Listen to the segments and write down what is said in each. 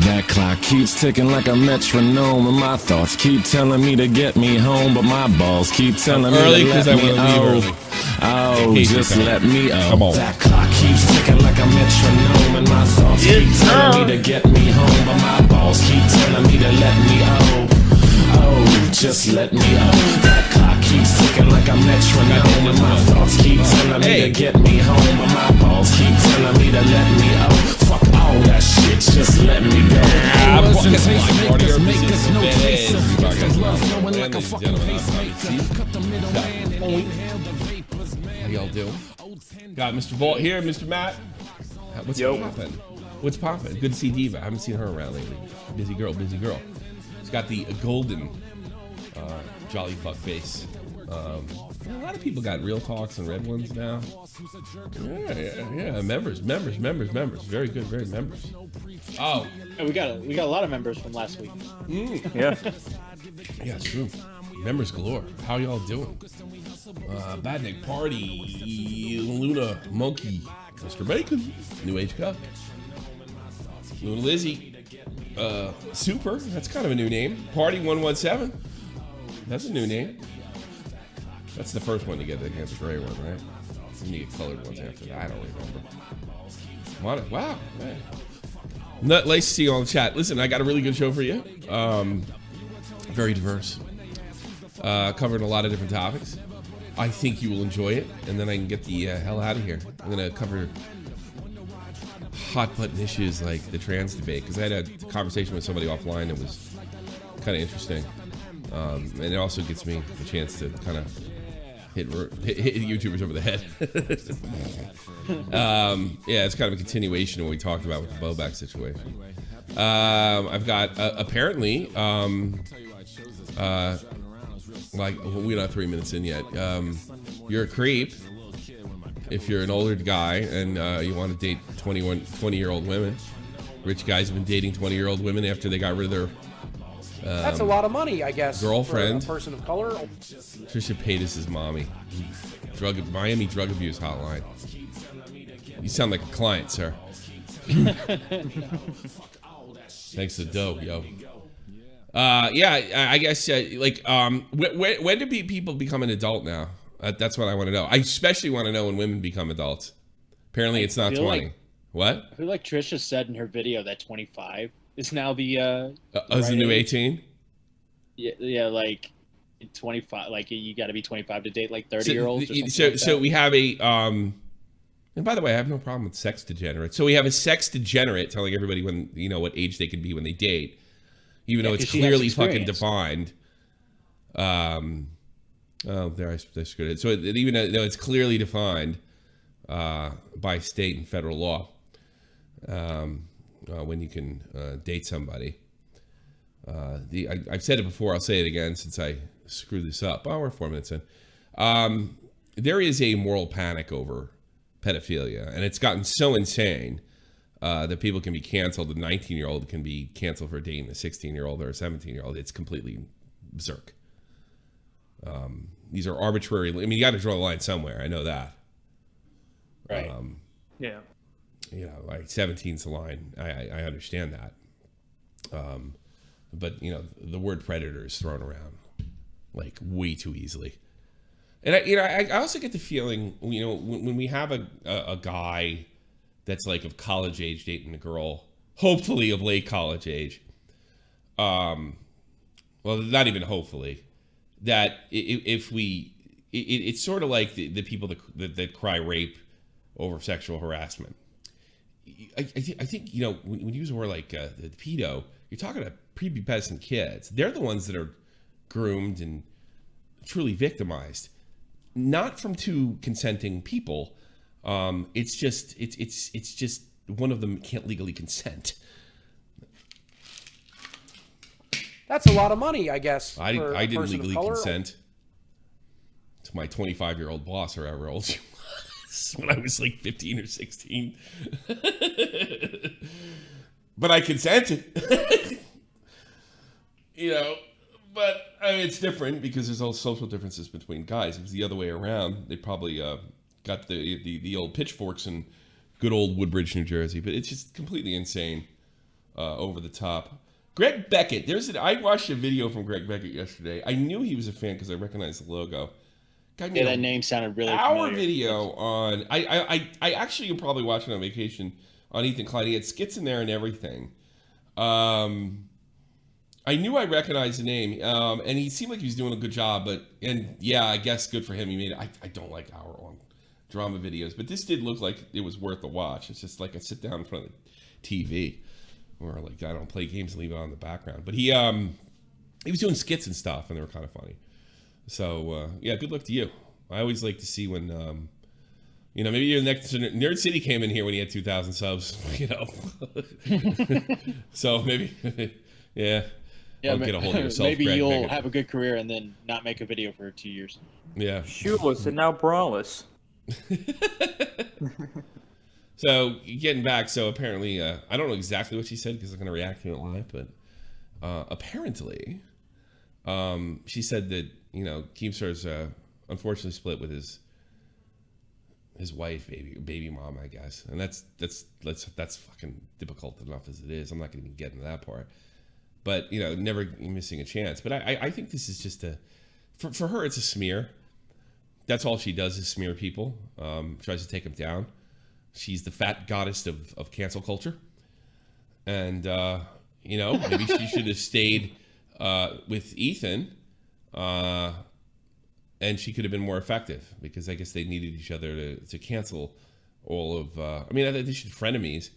That clock keeps ticking like a metronome, and my thoughts keep telling me to get me home, but my balls keep telling me to let me just let me That clock keeps ticking like a metronome, and my thoughts keep telling me to get me home, but my balls keep telling me to let me just let me That clock keeps ticking like a metronome, and my thoughts keep telling me to get me home, but my balls keep telling me to let me Fuck all that shit, just let me go. How y'all doing? Got Mr. Vault here, Mr. Matt. What's poppin'? What's poppin'? Good to see Diva. I haven't seen her around lately. Busy girl, busy girl. She's got the golden jolly fuck face. A lot of people got real talks and red ones now. Yeah. Members. Very good, very members. Oh, we got a lot of members from last week. Yeah, it's true. Members galore. How y'all doing? Badnik Party, Luna Monkey, Mr. Bacon, New Age Cup, Luna Lizzie, Super. That's kind of a new name. Party 117. That's a new name. That's the first one to get the gray one, right? And you get colored ones after that. I don't remember. Wow, man. Nice to see you on the chat. Listen, I got a really good show for you. Very diverse. Covering a lot of different topics. I think you will enjoy it, and then I can get the hell out of here. I'm gonna cover hot button issues like the trans debate, because I had a conversation with somebody offline that was kind of interesting. And it also gets me a chance to kind of hit YouTubers over the head. Yeah, it's kind of a continuation of what we talked about with the Bobak situation. I've got apparently like we're not 3 minutes in yet. You're a creep if you're an older guy and you want to date 20-year-old women. Rich guys have been dating 20-year-old women after they got rid of their that's a lot of money, I guess. Girlfriend. For a person of color. Trisha Paytas' mommy. Miami drug abuse hotline. You sound like a client, sir. Thanks to dough, yo. Yeah, I guess when do people become an adult now? That's what I want to know. I especially want to know when women become adults. Apparently, it's not 20. What? I feel like Trisha said in her video that 25 is now the is the new 18. Yeah, like 25. Like you got to be 25 to date like 30-year-olds. So we have a and by the way, I have no problem with sex degenerate. So we have a sex degenerate telling everybody when what age they can be when they date, even though it's clearly fucking defined. Oh, there I screwed it. So even though it's clearly defined by state and federal law. When you can date somebody. I've said it before, I'll say it again since I screwed this up. Oh, we're 4 minutes in. There is a moral panic over pedophilia, and it's gotten so insane that people can be canceled. A 19-year-old can be canceled for dating a 16-year-old or a 17-year-old. It's completely berserk. These are arbitrary. I mean, you got to draw the line somewhere. I know that. Right. Yeah. Like 17's the line. I understand that. But the word predator is thrown around like way too easily. And I also get the feeling, when we have a guy that's like of college age dating a girl, hopefully of late college age. Well, not even hopefully, that it's sort of like the people that cry rape over sexual harassment. I think when you use a word like the pedo, you're talking about prepubescent kids. They're the ones that are groomed and truly victimized, not from two consenting people. It's just one of them can't legally consent. That's a lot of money, I guess. I didn't legally consent to my 25-year-old boss or however old she was when I was like 15 or 16. But I consented. But I mean, it's different because there's all social differences between guys. If it was the other way around, they probably got the old pitchforks in good old Woodbridge, New Jersey. But it's just completely insane over the top. Greg Beckett. I watched a video from Greg Beckett yesterday. I knew he was a fan because I recognized the logo. Yeah, that name sounded really familiar. Our video on... I actually, you're probably watching on vacation on Ethan Klein. He had skits in there and everything. I knew I recognized the name, and he seemed like he was doing a good job. And yeah, I guess good for him. He made it. I don't like hour-long drama videos, but this did look like it was worth the watch. It's just like I sit down in front of the TV, or like I don't play games and leave it on in the background. But he was doing skits and stuff, and they were kind of funny. So yeah, good luck to you. I always like to see when maybe your next Nerd City came in here when he had 2,000 subs. So maybe yeah. I'll get a hold of yourself. Maybe you'll have a good career and then not make a video for 2 years. Yeah. Shoeless and now braless. So getting back, so apparently, I don't know exactly what she said because I'm going to react to it live, but apparently, she said that Keemstar's unfortunately split with his wife, baby mom, I guess, and that's fucking difficult enough as it is. I'm not going to even get into that part, but never missing a chance. But I think this is just for her, it's a smear. That's all she does is smear people. Tries to take them down. She's the fat goddess of cancel culture. And, maybe she should have stayed with Ethan. And she could have been more effective because I guess they needed each other to cancel all of... I think they should frenemies.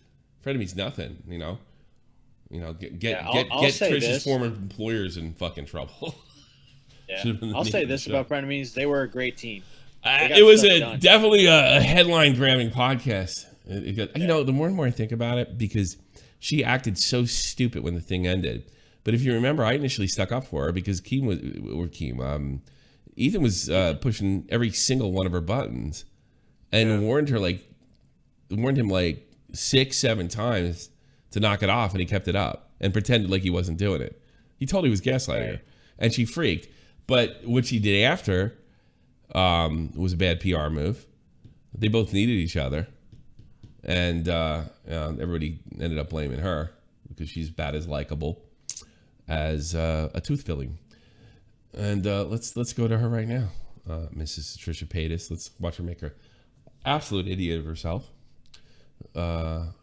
Frenemies nothing, Get Trish's former employers in fucking trouble. Yeah. I'll say this about Frenemies. They were a great team. It was definitely a headline-grabbing podcast. The more and more I think about it, because she acted so stupid when the thing ended. But if you remember, I initially stuck up for her because Ethan was pushing every single one of her buttons and warned him like 6-7 times to knock it off, and he kept it up and pretended like he wasn't doing it. He told he was gaslighting her, and she freaked. But what she did after was a bad PR move. They both needed each other, and everybody ended up blaming her because she's about as likable as a tooth filling. And let's go to her right now, Mrs. Trisha Paytas. Let's watch her make her absolute idiot of herself.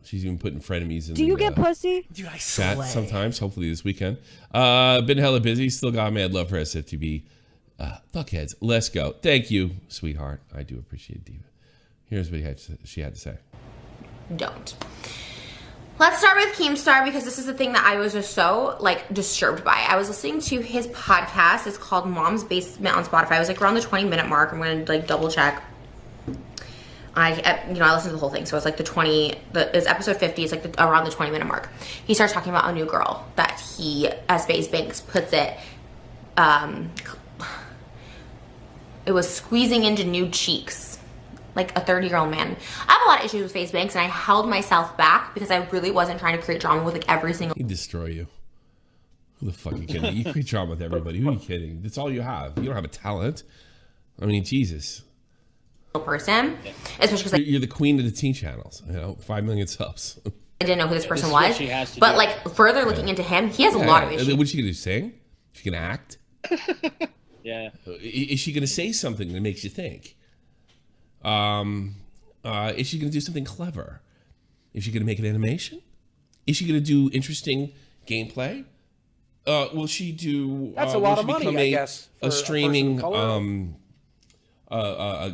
She's even putting frenemies in. Do you get pussy? Dude, I chat slay. sometimes. Hopefully this weekend. Been hella busy. Still got mad love for SFTP. Fuckheads. Let's go. Thank you, sweetheart. I do appreciate Diva. Here's what she had to say. Don't. Let's start with Keemstar because this is the thing that I was just so disturbed by. I was listening to his podcast. It's called Mom's Basement on Spotify. I was around the 20-minute mark. I'm going to double check. I listened to the whole thing, so it's it's episode 50. It's around the 20-minute mark. He starts talking about a new girl that he, as FaZe Banks puts it, it was squeezing into nude cheeks, like a 30-year-old man. I have a lot of issues with FaZe Banks, and I held myself back because I really wasn't trying to create drama with every single. He'd destroy you. Who the fuck are you kidding? You create drama with everybody. Who are you kidding? That's all you have. You don't have a talent. I mean, Jesus. Person, especially because you're the queen of the teen channels. 5 million subs. I didn't know who this person was, but further looking into him, he has a lot of issues. What's she gonna do? Sing? Is she gonna act? Yeah. Is she gonna say something that makes you think? Is she gonna do something clever? Is she gonna make an animation? Is she gonna do interesting gameplay? Will she do? That's a lot of money, I guess. A streaming,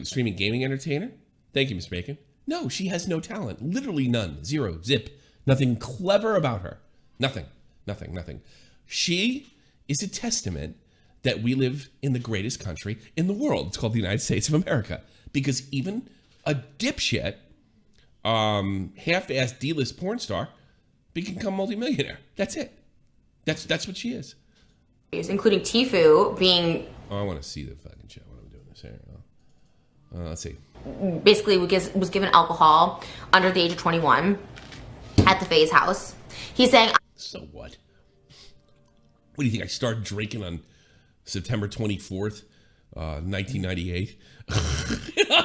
streaming gaming entertainer? Thank you, Miss Bacon. No, she has no talent. Literally none. Zero. Zip. Nothing clever about her. Nothing. She is a testament that we live in the greatest country in the world. It's called the United States of America. Because even a dipshit, half-assed D-list porn star can become multimillionaire. That's it. That's what she is. Including Tfue being... Oh, I want to see the fucking show when I'm doing this here. Let's see. Basically, was given alcohol under the age of 21 at the FaZe house. He's saying... So what? What do you think? I started drinking on September 24th, 1998?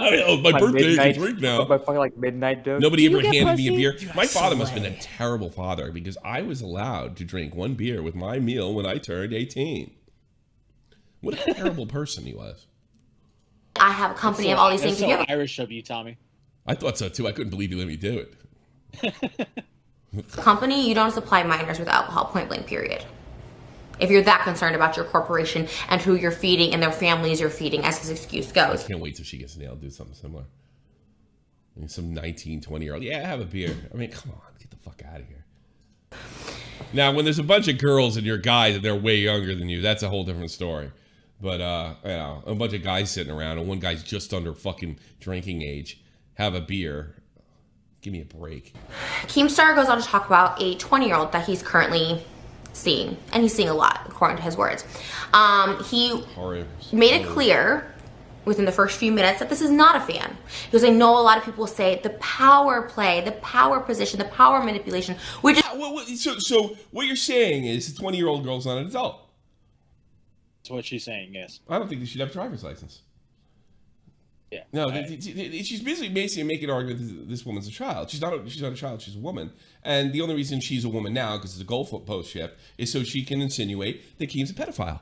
Oh, my birthday is a drink now. My fucking like midnight dose. Nobody ever handed me a beer. My father must have been a terrible father because I was allowed to drink one beer with my meal when I turned 18. What a terrible person he was. I have a company of all these things. That's so Irish of you, Tommy. I thought so too. I couldn't believe you let me do it. Company, you don't supply minors with alcohol, point blank, period. If you're that concerned about your corporation and who you're feeding and their families you're feeding, as his excuse goes. I can't wait till she gets nailed. Do something similar. I mean, some 19, 20-year-old. Yeah, have a beer. I mean, come on, get the fuck out of here. Now, when there's a bunch of girls and you're guys and they're way younger than you, that's a whole different story. But, you know, a bunch of guys sitting around and one guy's just under fucking drinking age, have a beer. Give me a break. Keemstar goes on to talk about a 20-year-old that he's currently seeing, and he's seeing a lot, according to his words. He made it clear within the first few minutes that this is not a fan. Because I know a lot of people say the power play, the power position, the power manipulation, which is... So what you're saying is the 20-year-old girl's not an adult. That's what she's saying, yes. I don't think they should have a driver's license. Yeah. No, she's basically making an argument that this woman's a child. She's not a child, she's a woman. And the only reason she's a woman now, because it's a goalpost shift, is so she can insinuate that Keem's a pedophile.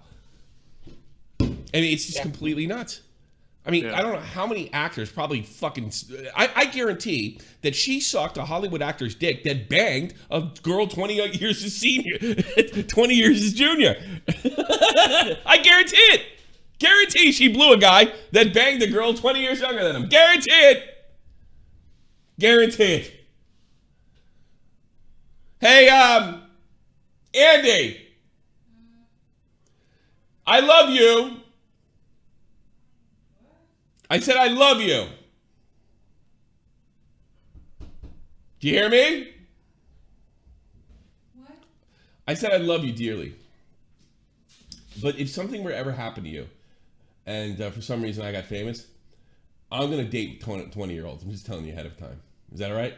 I mean, it's just completely nuts. I mean, I don't know how many actors probably fucking... I guarantee that she sucked a Hollywood actor's dick that banged a girl 20 years his senior, 20 years his junior. I guarantee it. Guarantee she blew a guy that banged a girl 20 years younger than him. Guarantee it. Guarantee it. Hey, Andy. I love you. I said I love you. Do you hear me? What? I said I love you dearly. But if something were to ever happen to you, and for some reason I got famous, I'm going to date 20-year-olds. I'm just telling you ahead of time. Is that all right?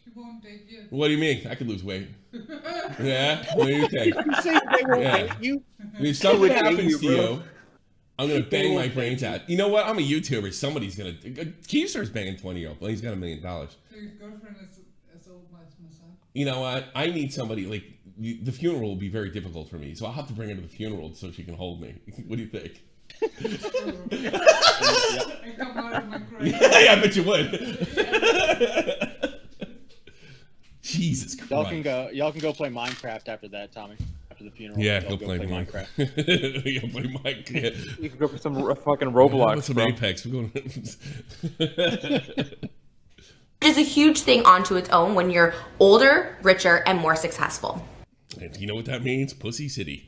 She won't date you. What do you mean? I could lose weight. Yeah? What do you think? You say they won't date you? If something happens to you, I'm going to bang my brains out. You know what? I'm a YouTuber. Somebody's going to... Keemstar's banging 20-year-old. Well, he's got $1 million. So his girlfriend is old as my son. You know what? I need somebody... Like, the funeral will be very difficult for me, so I'll have to bring her to the funeral so she can hold me. What do you think? I come out of my grave. Yeah, I bet you would. Jesus Christ. Y'all can go play Minecraft after that, Tommy. After the funeral. Yeah, go play Minecraft. Yeah, play Minecraft. You can go for some fucking Roblox. Some Apex. We're going. It is a huge thing onto its own when you're older, richer, and more successful. And you know what that means? Pussy City.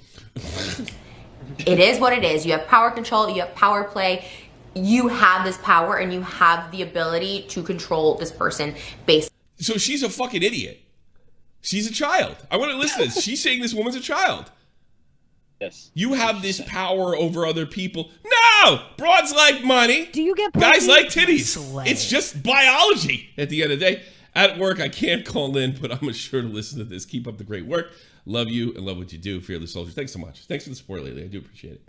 It is what it is. You have power control, you have power play. You have this power and you have the ability to control this person based. So she's a fucking idiot. She's a child. I want to listen to this. She's saying this woman's a child. Yes. You have this power over other people. No! Broads like money. Do you get guys like titties? It's just biology at the end of the day. At work, I can't call in, but I'm sure to listen to this. Keep up the great work. Love you and love what you do, Fearless Soldier. Thanks so much. Thanks for the support lately. I do appreciate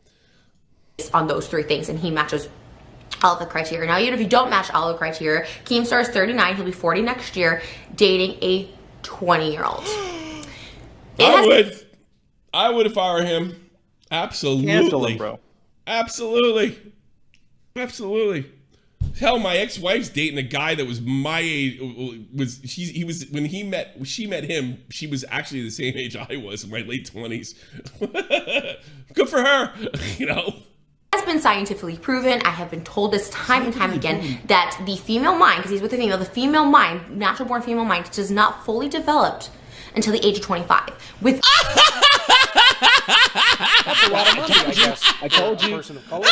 it. On those three things, and he matches all of the criteria. Now, even if you don't match all the criteria, Keemstar is 39. He'll be 40 next year, dating a 20-year-old. I would if I were him. Absolutely. Cancel him, bro. Absolutely. Absolutely. Hell, my ex-wife's dating a guy that was my age. When she met him, she was actually the same age I was in my late 20s. Good for her, you know. It has been scientifically proven. I have been told this time and time again that the female mind, because he's with a female, the female mind, natural born female mind, does not fully develop until the age of 25. With That's a lot of money, I guess. I told you. Person of color.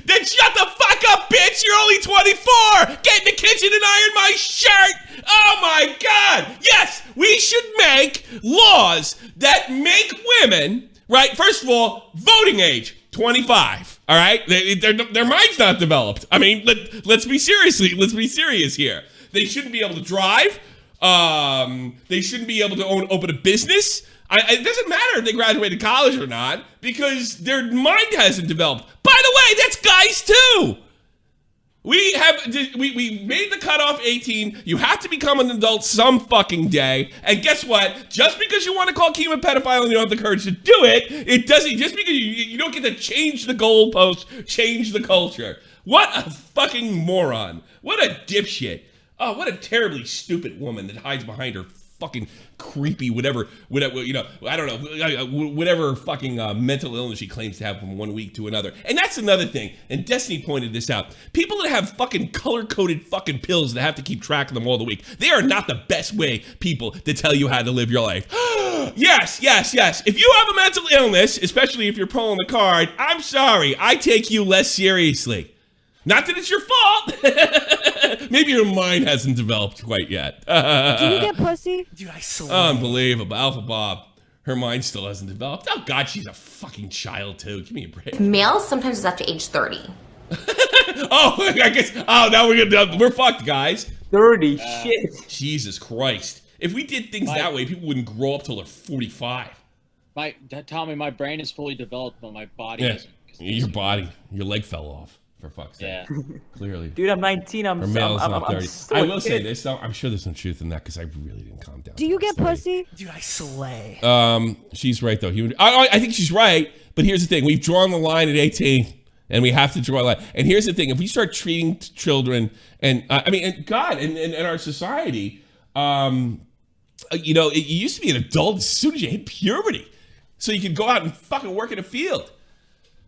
Then shut the fuck up, bitch! You're only 24! Get in the kitchen and iron my shirt! Oh my God! Yes, we should make laws that make women, right? First of all, voting age, 25. All right? Their mind's not developed. I mean, let's be serious here. They shouldn't be able to drive. They shouldn't be able to open a business. It doesn't matter if they graduated college or not because their mind hasn't developed. By the way, that's guys too. We made the cutoff 18. You have to become an adult some fucking day. And guess what? Just because you want to call Keem a pedophile and you don't have the courage to do it, it doesn't. Just because you don't get to change the goalpost, change the culture. What a fucking moron. What a dipshit. Oh, what a terribly stupid woman that hides behind her fucking creepy whatever, you know, I don't know, whatever fucking mental illness she claims to have from one week to another. And that's another thing, and Destiny pointed this out. People that have fucking color-coded fucking pills that have to keep track of them all the week, they are not the best way people to tell you how to live your life. Yes. If you have a mental illness, especially if you're pulling the card, I'm sorry, I take you less seriously. Not that it's your fault. Maybe your mind hasn't developed quite yet. Do you get pussy? Dude, I slay. Unbelievable. Alpha Bob. Her mind still hasn't developed. Oh, God, she's a fucking child, too. Give me a break. Males sometimes is after age 30. Oh, I guess. Oh, now we're fucked, guys. 30, shit. Jesus Christ. If we did things that way, people wouldn't grow up till they're 45. Tommy, my brain is fully developed, but my body isn't. Your body, your leg fell off. For fuck's sake. Yeah. Clearly. Dude, I'm 19. I'm not 30. still I a will kid. say this, though. I'm sure there's some truth in that because I really didn't calm down. Do you get pussy? Dude, I slay. She's right, though. I think she's right, but here's the thing. We've drawn the line at 18, and we have to draw a line. And here's the thing. If we start treating children, and God, and our society, you know, it used to be an adult as soon as you hit puberty. So you could go out and fucking work in a field.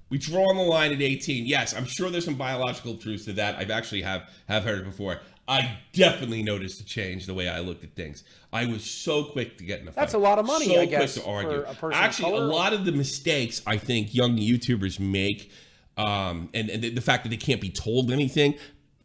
We draw on the line at 18. Yes, I'm sure there's some biological truths to that. I've actually have heard it before. I definitely noticed a change the way I looked at things. I was so quick to get in a fight. That's a lot of money, so I guess, quick to argue. for a person of Actually, color. a lot of the mistakes I think young YouTubers make, and the fact that they can't be told anything,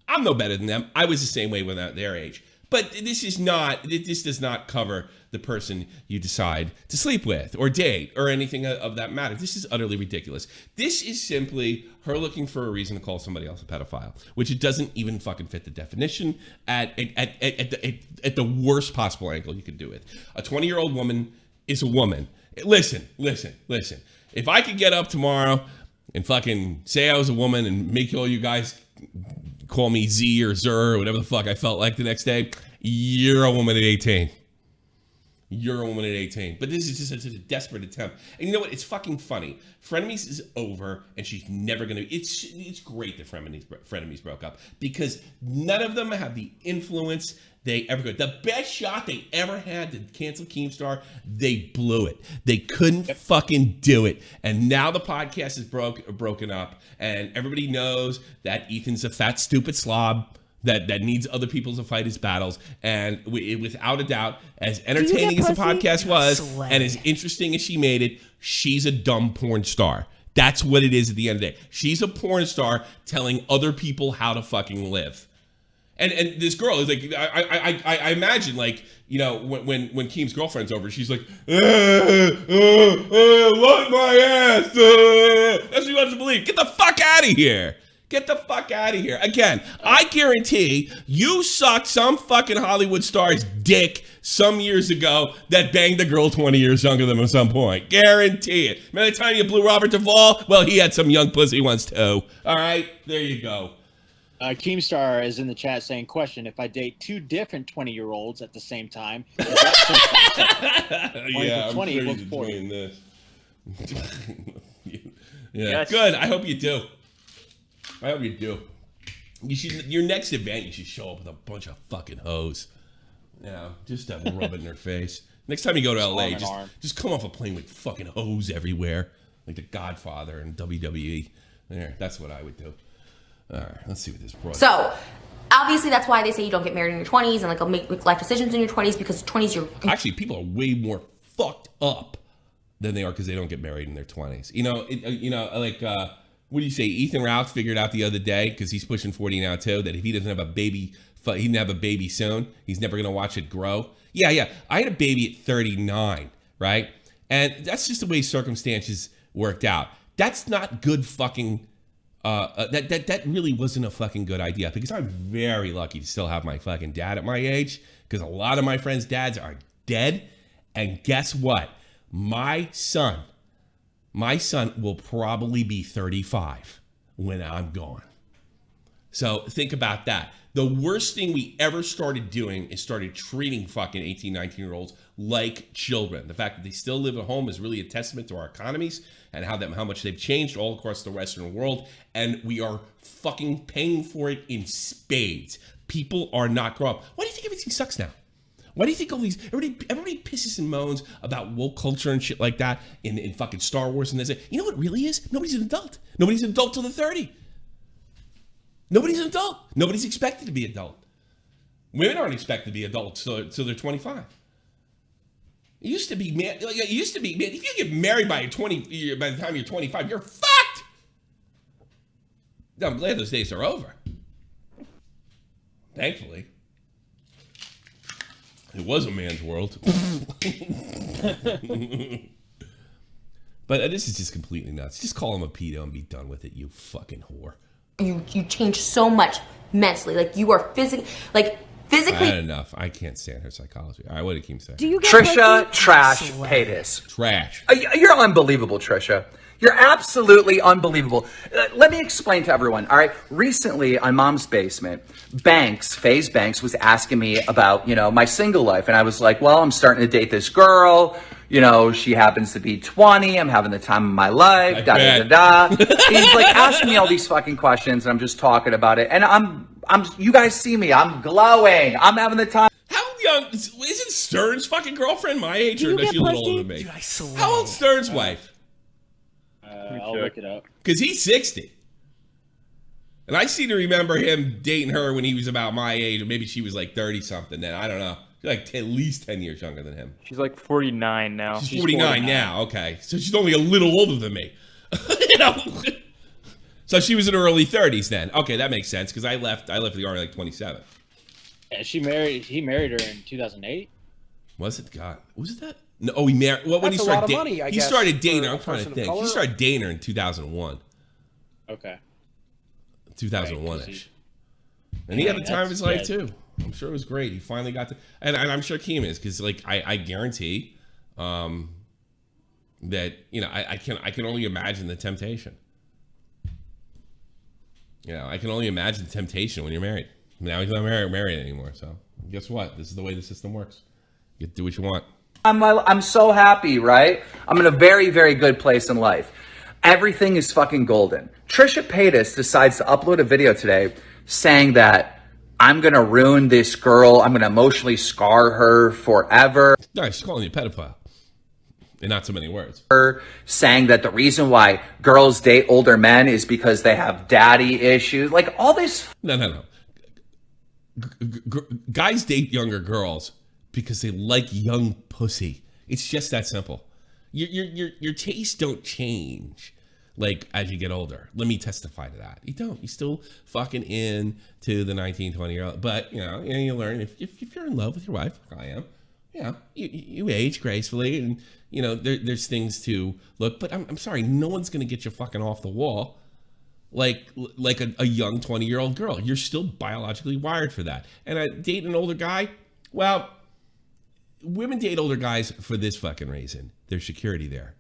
I'm no better than them. I was the same way when they're their age. But this does not cover the person you decide to sleep with or date or anything of that matter. This is utterly ridiculous. This is simply her looking for a reason to call somebody else a pedophile, which it doesn't even fucking fit the definition at the worst possible angle you could do it. A 20-year-old woman is a woman. Listen. If I could get up tomorrow and fucking say I was a woman and make all you guys call me Z or Zer or whatever the fuck I felt like the next day, you're a woman at 18. You're a woman at 18. But this is just a desperate attempt. And you know what? It's fucking funny. Frenemies is over, and she's never going to... It's great that Frenemies broke up because none of them have the influence they ever could. The best shot they ever had to cancel Keemstar, they blew it. They couldn't fucking do it. And now the podcast is broken up, and everybody knows that Ethan's a fat, stupid slob that needs other people to fight his battles. And without a doubt, as entertaining as the podcast was, and as interesting as she made it, she's a dumb porn star. That's what it is at the end of the day. She's a porn star telling other people how to fucking live. And this girl is like, I imagine, like, you know, when Keem's girlfriend's over, she's like, look my ass. That's what she wants to believe. Get the fuck out of here. Get the fuck out of here. Again, I guarantee you sucked some fucking Hollywood star's dick some years ago that banged a girl 20 years younger than him at some point. Guarantee it. Remember the time you blew Robert Duvall? Well, he had some young pussy once too. All right, there you go. Keemstar is in the chat saying, question, if I date two different 20-year-olds at the same time, is that Yeah, I'm 20 sure equals he's 40. doing this. Yeah, Yes. good. I hope you do. Your next event, you should show up with a bunch of fucking hoes. Yeah, just to rub it in her face. Next time you go to LA, just come off a plane with fucking hoes everywhere, like the Godfather and WWE. There, that's what I would do. All right, let's see what this brought. So, obviously, that's why they say you don't get married in your 20s and like make life decisions in your 20s because 20s you're... Actually, people are way more fucked up than they are because they don't get married in their 20s. You know, what do you say? Ethan Ralph figured out the other day, because he's pushing 40 now too, that if he doesn't have a baby, he didn't have a baby soon, he's never going to watch it grow. Yeah. I had a baby at 39, right? And that's just the way circumstances worked out. That's not good fucking that really wasn't a fucking good idea, because I'm very lucky to still have my fucking dad at my age, because a lot of my friends' dads are dead. And guess what? My son will probably be 35 when I'm gone. So think about that. The worst thing we ever started doing is started treating fucking 18, 19-year-olds like children. The fact that they still live at home is really a testament to our economies and how much they've changed all across the Western world. And we are fucking paying for it in spades. People are not growing up. Why do you think everything sucks now? Why do you think all these, everybody pisses and moans about woke culture and shit like that in fucking Star Wars and this? You know what it really is? Nobody's an adult. Nobody's an adult till they're 30. Nobody's an adult. Nobody's expected to be adult. Women aren't expected to be adults till they're 25. It used to be, man. If you get married by the time you're 25, you're fucked. I'm glad those days are over. Thankfully. It was a man's world. But this is just completely nuts. Just call him a pedo and be done with it, you fucking whore. You change so much mentally. Like, you are physically. I had enough. I can't stand her psychology. All right, what did Keem say? Trisha Trash Paytas. Trash. You're unbelievable, Trisha. You're absolutely unbelievable. Let me explain to everyone. All right. Recently on Mom's Basement, FaZe Banks was asking me about, my single life. And I was like, well, I'm starting to date this girl. She happens to be 20. I'm having the time of my life. He's like asking me all these fucking questions. And I'm just talking about it. And you guys see me. I'm glowing. I'm having the time. How young? Isn't Stern's fucking girlfriend my age, or is she a little older than me? Dude, I swear. How old's Stern's wife? I'll look it up. Because he's 60. And I seem to remember him dating her when he was about my age, or maybe she was like 30-something then. I don't know. She's like at least 10 years younger than him. She's like 49 now. She's 49 now. Okay. So she's only a little older than me. So she was in her early 30s then. Okay, that makes sense, because I left the Army like 27. Yeah, he married her in 2008. Was it? God. Was it that? No, he married. Well, when That's he a lot started of money, I he guess, started dating her. for I'm a trying to person of think. color. He started dating her in 2001. Okay. 2001-ish. And he had the time of his life, yeah. too. I'm sure it was great. He finally got to... And I'm sure Keem is, because, I guarantee that, I can only imagine the temptation. I can only imagine the temptation when you're married. Now he's not married anymore, so guess what? This is the way the system works. You get to do what you want. I'm so happy, right? I'm in a very, very good place in life. Everything is fucking golden. Trisha Paytas decides to upload a video today saying that I'm going to ruin this girl. I'm going to emotionally scar her forever. No, she's calling you a pedophile. In not so many words. Saying that the reason why girls date older men is because they have daddy issues. Like all this. No. Guys date younger girls because they like young pussy. It's just that simple. Your tastes don't change as you get older. Let me testify to that. You don't. You're still fucking into the 19, 20-year-old. But you learn if you're in love with your wife, like I am. You age gracefully, and there's things to look. But I'm sorry, no one's gonna get you fucking off the wall like a young 20-year-old girl. You're still biologically wired for that. And I date an older guy. Well, women date older guys for this fucking reason. There's security there.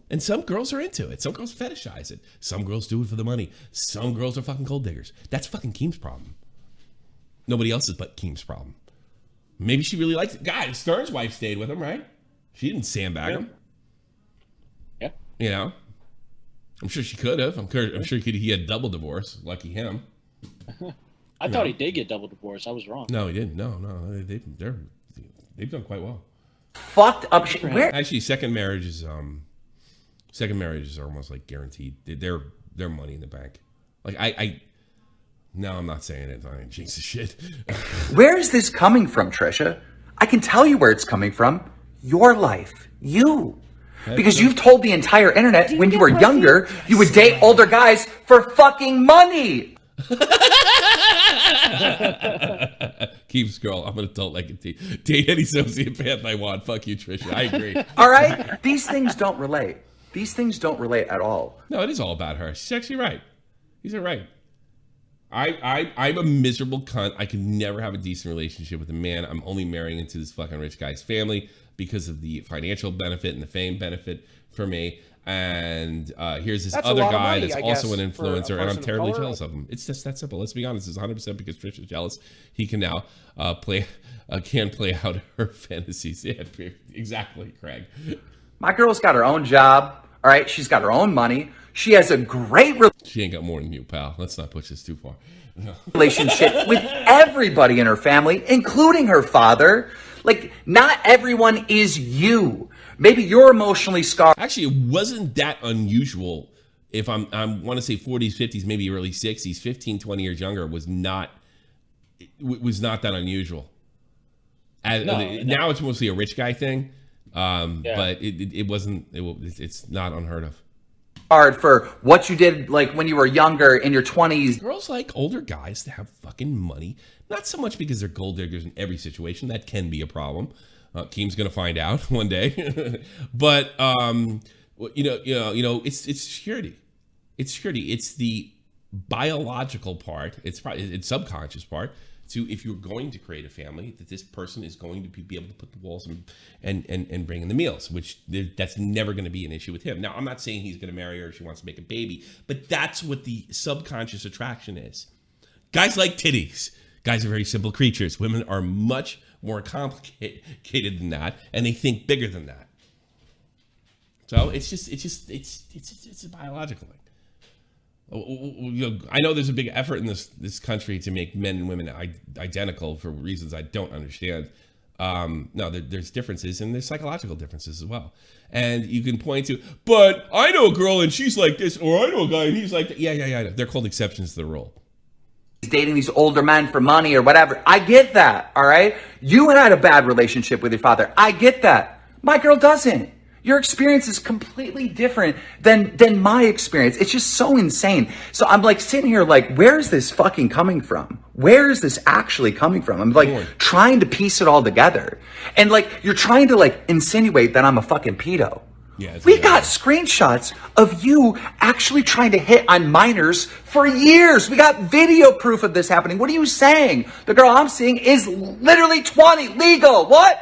And some girls are into it. Some girls fetishize it. Some girls do it for the money. Some girls are fucking gold diggers. That's fucking Keem's problem. Nobody else's but Keem's problem. Maybe she really likes it. God, Stern's wife stayed with him, right? She didn't sandbag him. Yeah. I'm sure she could have. I'm sure he had double divorce. Lucky him. I thought he did get double divorced. I was wrong. No, he didn't. No. They've done quite well. Fucked up shit. Actually, second marriages are almost like guaranteed. They're money in the bank. No, I'm not saying it. I ain't jinx the shit. Where is this coming from, Trisha? I can tell you where it's coming from. Your life. You. Because you've told the entire internet when you were younger, you would date older guys for fucking money. Keeps girl, I'm an adult like a teen. Date any sociopath I want. Fuck you, Trisha. I agree. All right? These things don't relate. These things don't relate at all. No, it is all about her. She's actually right. These are right. I'm a miserable cunt. I could never have a decent relationship with a man. I'm only marrying into this fucking rich guy's family because of the financial benefit and the fame benefit for me. And here's this other guy that's also an influencer, and I'm terribly jealous of him. It's just that simple. Let's be honest. It's 100% because Trisha's jealous. He can now play out her fantasies. Yeah, exactly, Craig. My girl's got her own job. All right, she's got her own money. She has a great She ain't got more than you, pal. Let's not push this too far. relationship with everybody in her family, including her father. Like, not everyone is you. Maybe you're emotionally scarred. Actually, it wasn't that unusual. If I want to say 40s, 50s, maybe early 60s, 15, 20 years younger was not that unusual. Now it's mostly a rich guy thing, but it wasn't. It's not unheard of. Hard for what you did, like when you were younger in your 20s. Girls like older guys to have fucking money. Not so much because they're gold diggers in every situation. That can be a problem. Keem's gonna find out one day. But it's security. It's security. It's the biological part. It's subconscious part. So if you're going to create a family, that this person is going to be able to put the walls and bring in the meals, which that's never going to be an issue with him. Now, I'm not saying he's going to marry her if she wants to make a baby, but that's what the subconscious attraction is. Guys like titties. Guys are very simple creatures. Women are much more complicated than that, and they think bigger than that. So it's a biological thing. I know there's a big effort in this country to make men and women identical for reasons I don't understand. No, there's differences, and there's psychological differences as well. And you can point to, but I know a girl and she's like this, or I know a guy and he's like that. Yeah. They're called exceptions to the rule. He's dating these older men for money or whatever. I get that, all right? You had a bad relationship with your father. I get that. My girl doesn't. Your experience is completely different than my experience. It's just so insane. So I'm like sitting here like, where is this fucking coming from? Where is this actually coming from? I'm like trying to piece it all together. And like, you're trying to like insinuate that I'm a fucking pedo. Yeah, we got screenshots of you actually trying to hit on minors for years. We got video proof of this happening. What are you saying? The girl I'm seeing is literally 20, legal. What?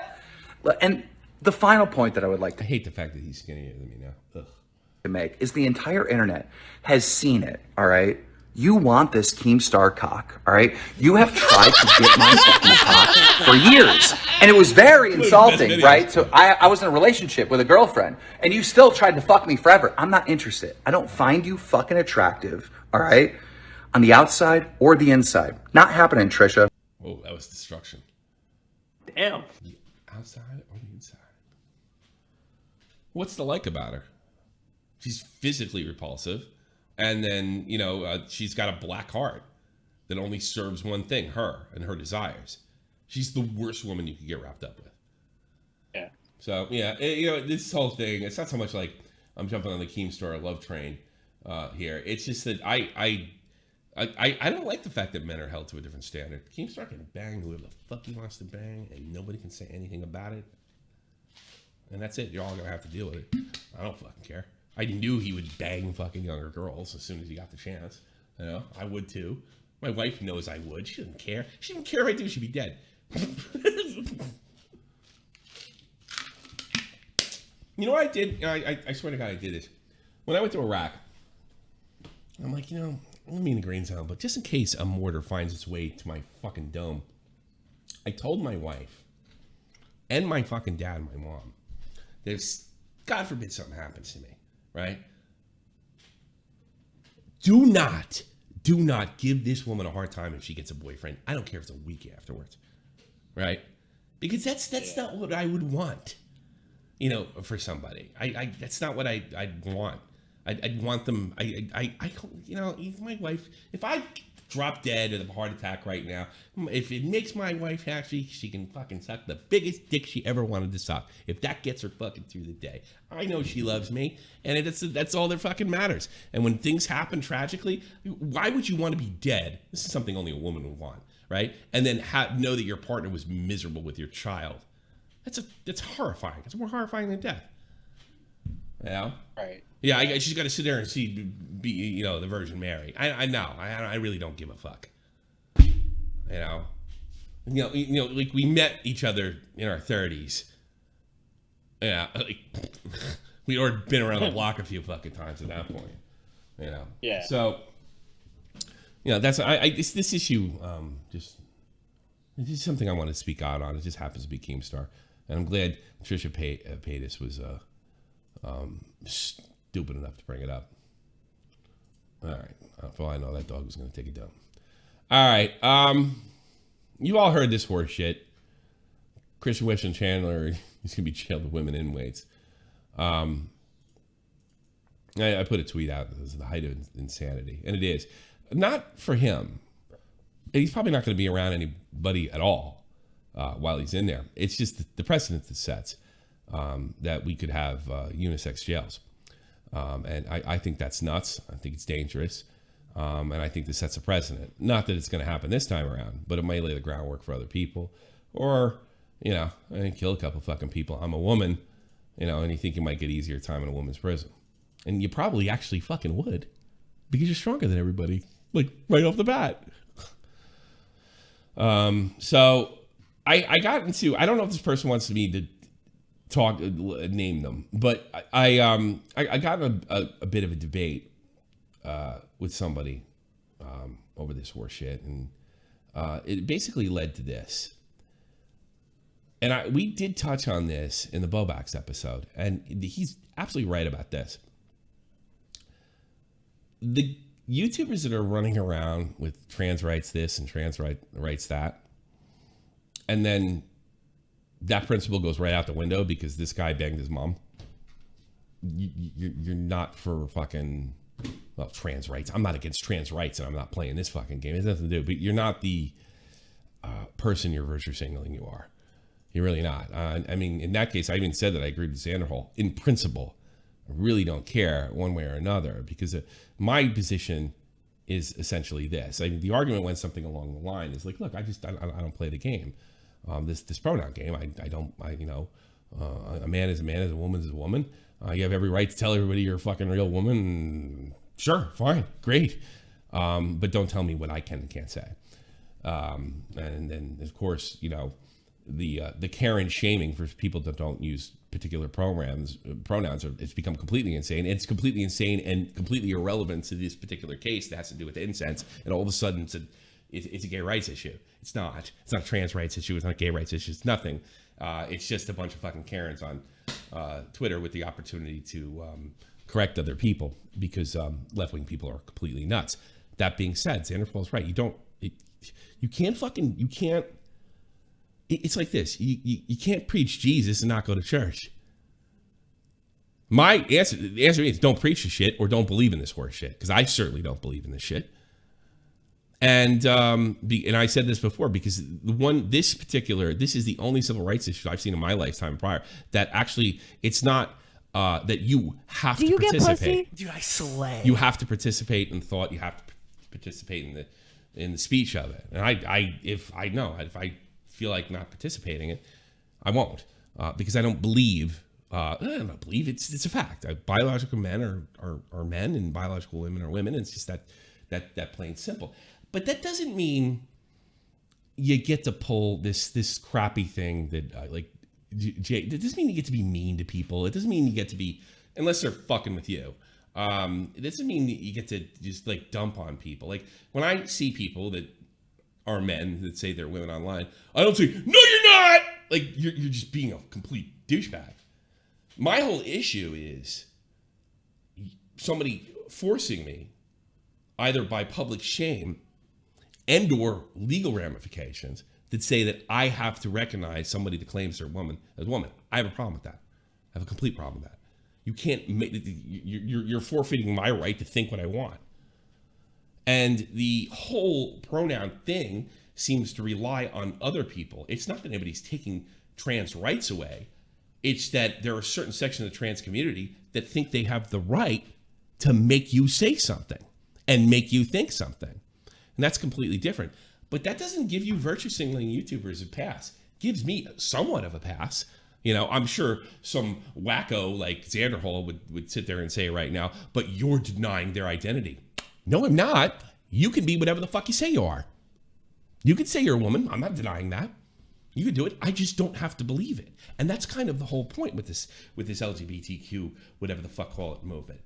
And the final point that I would like to hate the fact that he's skinnier than me now. Ugh. To make is the entire internet has seen it. All right. You want this Keemstar cock, all right? You have tried to get my fucking cock for years. And it was very insulting, right? So I was in a relationship with a girlfriend, and you still tried to fuck me forever. I'm not interested. I don't find you fucking attractive, all right? On the outside or the inside. Not happening, Trisha. Oh, that was destruction. Damn. The outside or the inside? What's the like about her? She's physically repulsive. And then, she's got a black heart that only serves one thing, her and her desires. She's the worst woman you could get wrapped up with. Yeah. So, yeah, this whole thing, it's not so much like I'm jumping on the Keemstar love train here. It's just that I don't like the fact that men are held to a different standard. Keemstar can bang whoever the fuck he wants to bang, and nobody can say anything about it. And that's it. You're all going to have to deal with it. I don't fucking care. I knew he would bang fucking younger girls as soon as he got the chance. I would too. My wife knows I would. She doesn't care. She didn't care if I do. She'd be dead. You know what I did? I swear to God, I did this. When I went to Iraq, I'm like, I don't mean the grain sound, but just in case a mortar finds its way to my fucking dome, I told my wife and my fucking dad and my mom, there's, God forbid something happens to me. Right? Do not give this woman a hard time if she gets a boyfriend. I don't care if it's a week afterwards. Right? Because that's not what I would want. For somebody. That's not what I'd want. I'd want them. My wife, if I drop dead of a heart attack right now, if it makes my wife happy, she can fucking suck the biggest dick she ever wanted to suck. If that gets her fucking through the day, I know she loves me, and that's all that fucking matters. And when things happen tragically, why would you want to be dead? This is something only a woman would want, right? And then know that your partner was miserable with your child. That's horrifying. It's more horrifying than death. You know? Right. Yeah, she's got to sit there and see, the Virgin Mary. I know. I really don't give a fuck. You know, like we met each other in our 30s. Yeah, like, we'd already been around the block a few fucking times at that point. You know. Yeah. So, that's this issue. This is something I want to speak out on. It just happens to be Keemstar, and I'm glad Trisha Paytas was stupid enough to bring it up. All right. For all I know, that dog was going to take it down. All right. You all heard this horse shit. Christian Weston Chandler, he's going to be jailed with women inmates. I put a tweet out. This is the height of insanity. And it is. Not for him. He's probably not going to be around anybody at all while he's in there. It's just the precedent that sets that we could have unisex jails. And I think that's nuts. I think it's dangerous. And I think this sets a precedent. Not that it's going to happen this time around, but it may lay the groundwork for other people. Or, kill a couple fucking people. I'm a woman, and you think you might get easier time in a woman's prison. And you probably actually fucking would. Because you're stronger than everybody. Like, right off the bat. So, I got into... I don't know if this person wants me to name them. But I got a bit of a debate with somebody over this horse shit, and it basically led to this. And we did touch on this in the Bobax episode, and he's absolutely right about this. The YouTubers that are running around with trans rights this and trans rights that, and then that principle goes right out the window because this guy banged his mom. You're not for fucking... Well, trans rights. I'm not against trans rights, and I'm not playing this fucking game. It has nothing to do. But you're not the person you're virtue signaling you are. You're really not. I mean, in that case, I even said that I agreed with Sanderhall. In principle, I really don't care one way or another because my position is essentially this. I mean, the argument went something along the line is like, look, I don't play the game. This pronoun game. A man is a man, a woman is a woman. You have every right to tell everybody you're a fucking real woman. Sure, fine, great. But don't tell me what I can and can't say. And then, of course, the Karen shaming for people that don't use particular pronouns, it's become completely insane. It's completely insane and completely irrelevant to this particular case that has to do with incense. And all of a sudden, it's a gay rights issue. It's not. It's not a trans rights issue. It's not a gay rights issue. It's nothing. It's just a bunch of fucking Karens on Twitter with the opportunity to correct other people because left-wing people are completely nuts. That being said, Xanderfall's right. You can't. It's like this. You can't preach Jesus and not go to church. The answer is don't preach the shit or don't believe in this horse shit because I certainly don't believe in this shit. And I said this before because this is the only civil rights issue I've seen in my lifetime prior that actually it's not that you have to participate. Get pussy? Dude, I slay. You have to participate in thought. You have to participate in the speech of it. And if I feel like not participating in it, I won't because I don't believe. I don't believe it's a fact. Biological men are men and biological women are women. And it's just that plain simple. But that doesn't mean you get to pull this crappy thing that it doesn't mean you get to be mean to people. It doesn't mean you get to be, unless they're fucking with you. It doesn't mean that you get to just like dump on people. Like when I see people that are men that say they're women online, I don't say, no, you're not. Like you're just being a complete douchebag. My whole issue is somebody forcing me either by public shame and or legal ramifications that say that I have to recognize somebody that claims they're a woman as a woman. I have a problem with that. I have a complete problem with that. You can't you're forfeiting my right to think what I want. And the whole pronoun thing seems to rely on other people. It's not that anybody's taking trans rights away. It's that there are certain sections of the trans community that think they have the right to make you say something and make you think something. And that's completely different. But that doesn't give you virtue signaling YouTubers a pass. Gives me somewhat of a pass. You know, I'm sure some wacko like Xander Hall would sit there and say right now, but you're denying their identity. No, I'm not. You can be whatever the fuck you say you are. You can say you're a woman. I'm not denying that. You can do it. I just don't have to believe it. And that's kind of the whole point with this LGBTQ, whatever the fuck call it, movement.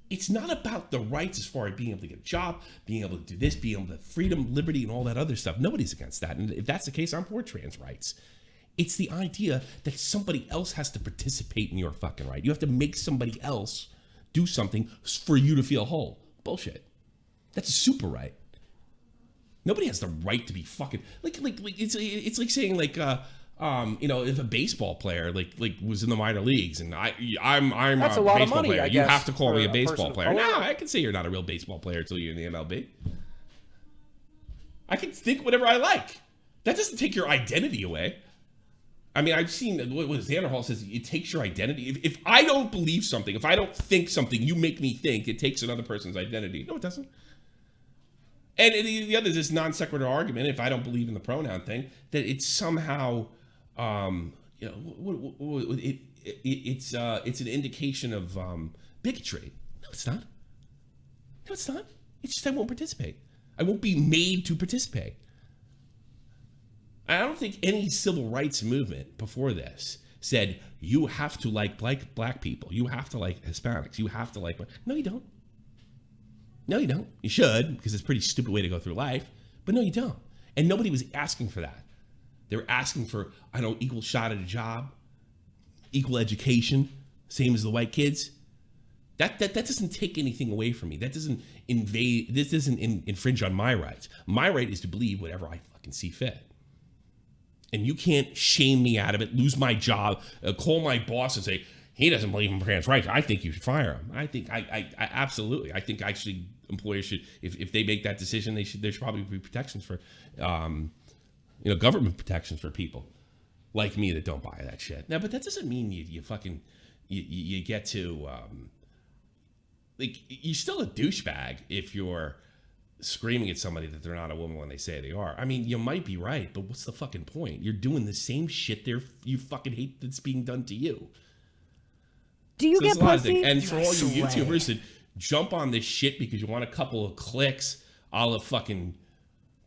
It's not about the rights as far as being able to get a job, being able to do this, being able to freedom, liberty, and all that other stuff. Nobody's against that. And if that's the case, I'm for trans rights. It's the idea that somebody else has to participate in your fucking right. You have to make somebody else do something for you to feel whole. Bullshit. That's a super right. Nobody has the right to be fucking like it's like saying like you know, if a baseball player like was in the minor leagues and I'm That's a a lot baseball of money, player, I you guess, have to call me a for a baseball person player. of No, color. I can say you're not a real baseball player until you're in the MLB. I can think whatever I like. That doesn't take your identity away. I mean, I've seen what Xander Hall says. It takes your identity. If I don't believe something, if I don't think something, you make me think. It takes another person's identity. No, it doesn't. And the other is this non sequitur argument. If I don't believe in the pronoun thing, that it's somehow, you know, it's an indication of bigotry. No, it's not. No, it's not. It's just I won't participate. I won't be made to participate. I don't think any civil rights movement before this said you have to like black people. You have to like Hispanics. You have to like. No, you don't. No, you don't. You should, because it's a pretty stupid way to go through life. But no, you don't. And nobody was asking for that. They were asking for, I don't know, equal shot at a job, equal education, same as the white kids. That doesn't take anything away from me. That doesn't invade. This doesn't infringe on my rights. My right is to believe whatever I fucking see fit. And you can't shame me out of it, lose my job, call my boss and say, he doesn't believe in trans rights. I think you should fire him. I think I absolutely. I think actually employers should, if they make that decision, there should probably be protections for, you know, government protections for people like me that don't buy that shit. Now, but that doesn't mean you fucking, you get to, like, you're still a douchebag if you're screaming at somebody that they're not a woman when they say they are. I mean, you might be right, but what's the fucking point? You're doing the same shit you fucking hate that's being done to you. Do you get pussy? And for all you YouTubers that jump on this shit because you want a couple of clicks, a la fucking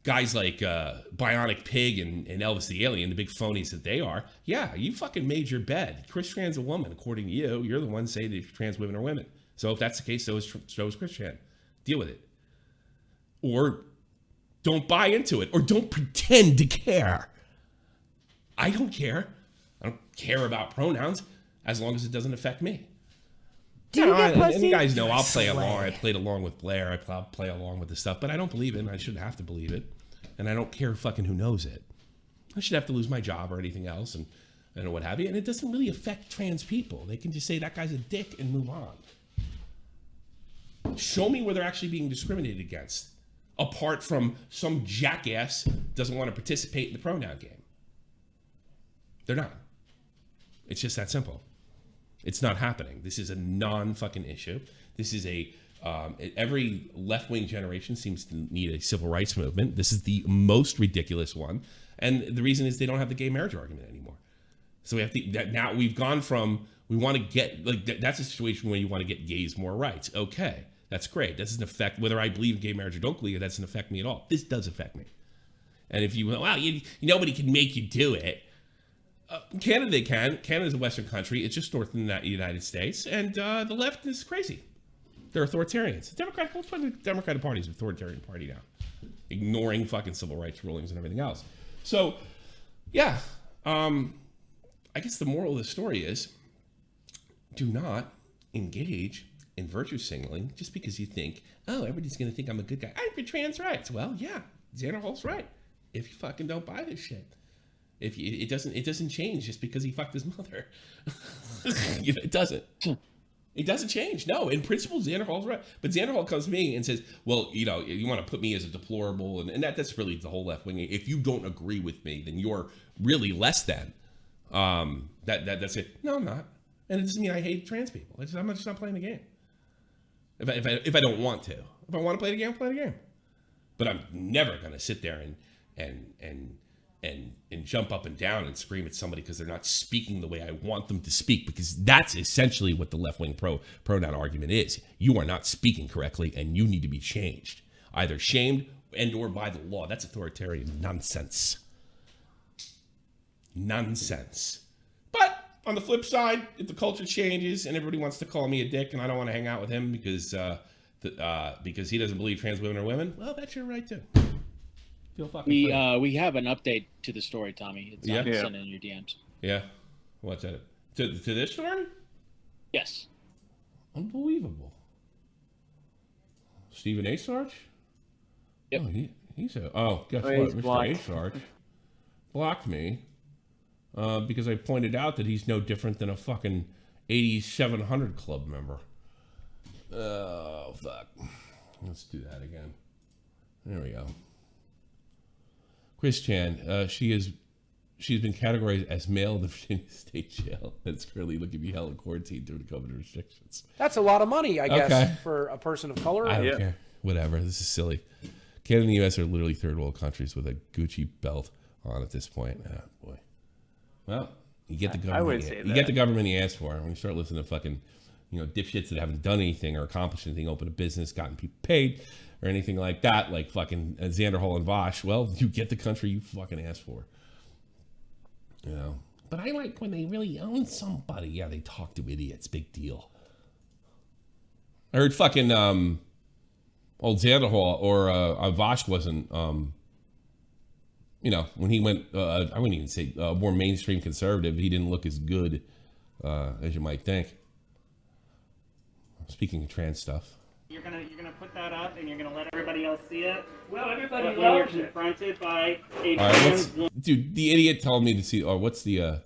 guys like Bionic Pig and Elvis the Alien, the big phonies that they are, yeah, you fucking made your bed. Chris Tran's a woman, according to you. You're the one saying that trans women are women. So if that's the case, so is Chris Tran. Deal with it. Or don't buy into it. Or don't pretend to care. I don't care. I don't care about pronouns as long as it doesn't affect me. Do you get pussy? And you guys know I'll play along. I played along with Blair. I play along with the stuff, but I don't believe it, and I shouldn't have to believe it. And I don't care fucking who knows it. I should have to lose my job or anything else and what have you. And it doesn't really affect trans people. They can just say that guy's a dick and move on. Show me where they're actually being discriminated against, apart from some jackass doesn't want to participate in the pronoun game. They're not. It's just that simple. It's not happening. This is a non-fucking issue. This is every left-wing generation seems to need a civil rights movement. This is the most ridiculous one. And the reason is they don't have the gay marriage argument anymore. So we have to, now we've gone from, we want to get, like, that's a situation where you want to get gays more rights. Okay, that's great. That doesn't affect, whether I believe in gay marriage or don't believe it, that doesn't affect me at all. This does affect me. And if you, well, nobody can make you do it. Canada, they can. Canada's a Western country. It's just north of the United States. And the left is crazy. They're authoritarians. Let's put the Democratic Party is an authoritarian party now. Ignoring fucking civil rights rulings and everything else. So, yeah. I guess the moral of the story is, do not engage in virtue signaling just because you think, oh, everybody's going to think I'm a good guy. I'm for trans rights. Well, yeah, Xander Hall's right. If you fucking don't buy this shit. If you, it doesn't change just because he fucked his mother. It doesn't. It doesn't change. No, in principle, Xander Hall's right. But Xander Hall comes to me and says, well, you want to put me as a deplorable, and that's really the whole left wing. If you don't agree with me, then you're really less than. That's it. No, I'm not. And it doesn't mean I hate trans people. I'm just not playing the game. If I don't want to. If I want to play the game, I'll play the game. But I'm never going to sit there and and jump up and down and scream at somebody because they're not speaking the way I want them to speak, because that's essentially what the left-wing pronoun argument is. You are not speaking correctly and you need to be changed, either shamed and or by the law. That's authoritarian nonsense. Nonsense. But on the flip side, if the culture changes and everybody wants to call me a dick and I don't want to hang out with him because he doesn't believe trans women are women, well, that's your right too. Feel fucking free. We have an update to the story, Tommy. It's sent in your DMs. Yeah. What's that? To this story? Yes. Unbelievable. Stephen A. Sarge? Yep. Oh, guess what? Mr. A. Sarge blocked me because I pointed out that he's no different than a fucking 8700 Club member. Oh, fuck. Let's do that again. There we go. Chris Chan, she's been categorized as male in the Virginia State Jail and is currently looking to be held in quarantine due to COVID restrictions. That's a lot of money, I guess, for a person of color. I don't care. Whatever. This is silly. Canada and the U.S. are literally third world countries with a Gucci belt on at this point. Oh, boy. Well, you get the government. You get the government you ask for. When you start listening to fucking, dipshits that haven't done anything or accomplished anything, opened a business, gotten people paid, or anything like that, like fucking Xander Hall and Vosh, well, you get the country you fucking asked for. But I like when they really own somebody. Yeah, they talk to idiots. Big deal. I heard fucking old Xander Hall or Vosh wasn't, when he went, I wouldn't even say more mainstream conservative, he didn't look as good as you might think. Speaking of trans stuff. You're gonna put that up and you're gonna let everybody else see it. Well, everybody loves it. You're confronted by a trans woman. Dude, the idiot told me to see. Oh, what's the?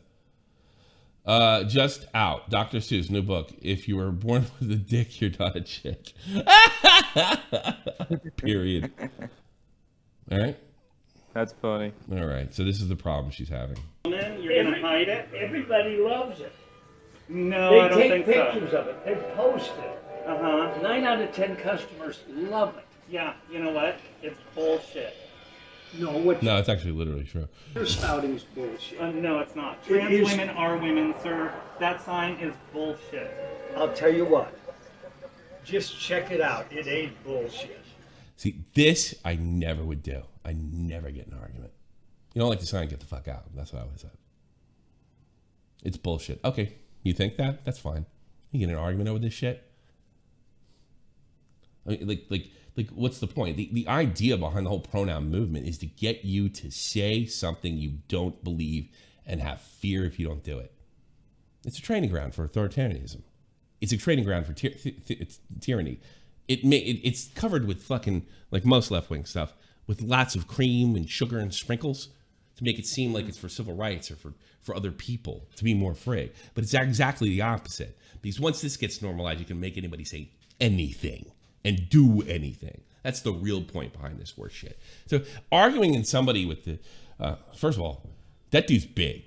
Just out. Dr. Seuss, new book. If you were born with a dick, you're not a chick. Period. All right. That's funny. All right. So this is the problem she's having. You're gonna hide it. Everybody loves it. No, I don't think so. They take pictures of it. They post it. 9 out of 10 customers love it. Yeah, you know what? It's bullshit. No, it's actually literally true. You're spouting is bullshit. No, it's not. Trans women are women, sir. That sign is bullshit. I'll tell you what. Just check it out. It ain't bullshit. See, this I never would do. I never get in an argument. You don't like the sign, get the fuck out. That's what I would have said. It's bullshit. Okay, you think that? That's fine. You get in an argument over this shit? I mean, like, what's the point? The idea behind the whole pronoun movement is to get you to say something you don't believe and have fear if you don't do it. It's a training ground for authoritarianism. It's a training ground for tyranny. It's covered with fucking, like most left-wing stuff, with lots of cream and sugar and sprinkles to make it seem like it's for civil rights or for other people to be more free. But it's exactly the opposite. Because once this gets normalized, you can make anybody say anything and do anything. That's the real point behind this horse shit. So arguing in somebody with the, first of all, that dude's big.